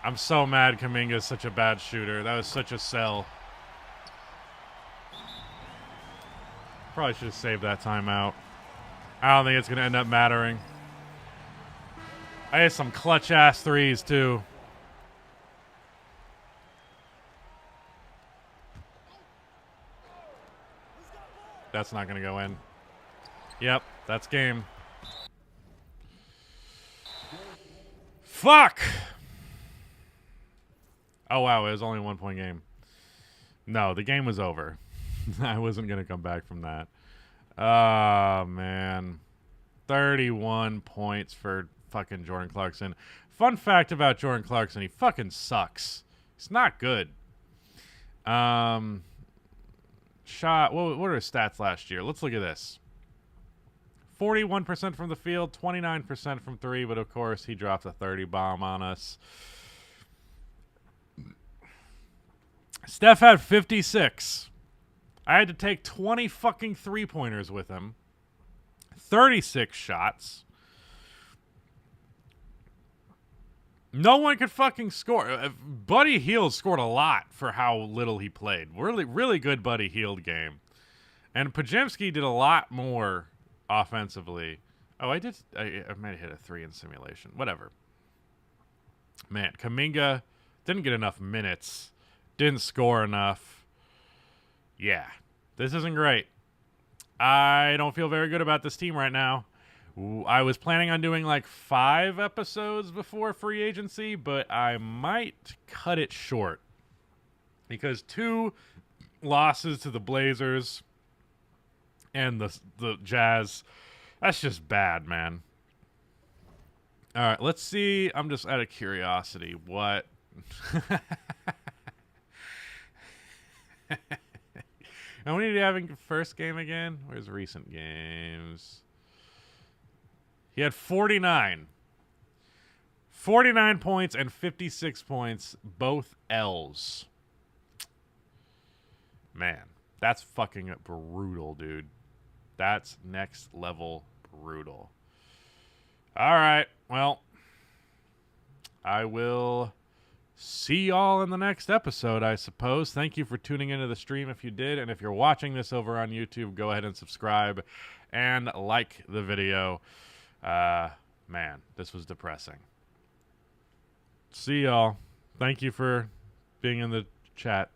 I'm so mad Kuminga's such a bad shooter. That was such a sell. Probably should have saved that timeout. I don't think it's going to end up mattering. I had some clutch-ass threes, too. That's not going to go in. Yep, that's game. Fuck! Oh, wow, it was only a 1-point game. No, the game was over. I wasn't going to come back from that. Oh, man. 31 points for fucking Jordan Clarkson. Fun fact about Jordan Clarkson, he fucking sucks. He's not good. Shot, what are his stats last year? Let's look at this. 41% from the field, 29% from 3, but of course he dropped a 30 bomb on us. Steph had 56. I had to take 20 fucking 3-pointers with him. 36 shots. No one could fucking score. Buddy Hield scored a lot for how little he played. Really, really good Buddy Hield game. And Pajemski did a lot more offensively. Oh, I might have hit a 3 in simulation. Whatever. Man, Kuminga didn't get enough minutes. Didn't score enough. Yeah, this isn't great. I don't feel very good about this team right now. I was planning on doing like 5 episodes before free agency, but I might cut it short. Because 2 losses to the Blazers and the Jazz, that's just bad, man. All right, let's see. I'm just out of curiosity. What? How many did he have in first game again? Where's recent games? He had 49. 49 points and 56 points, both L's. Man, that's fucking brutal, dude. That's next level brutal. All right, well, I will see y'all in the next episode, I suppose. Thank you for tuning into the stream if you did. And if you're watching this over on YouTube, go ahead and subscribe and like the video. Man, this was depressing. See y'all. Thank you for being in the chat.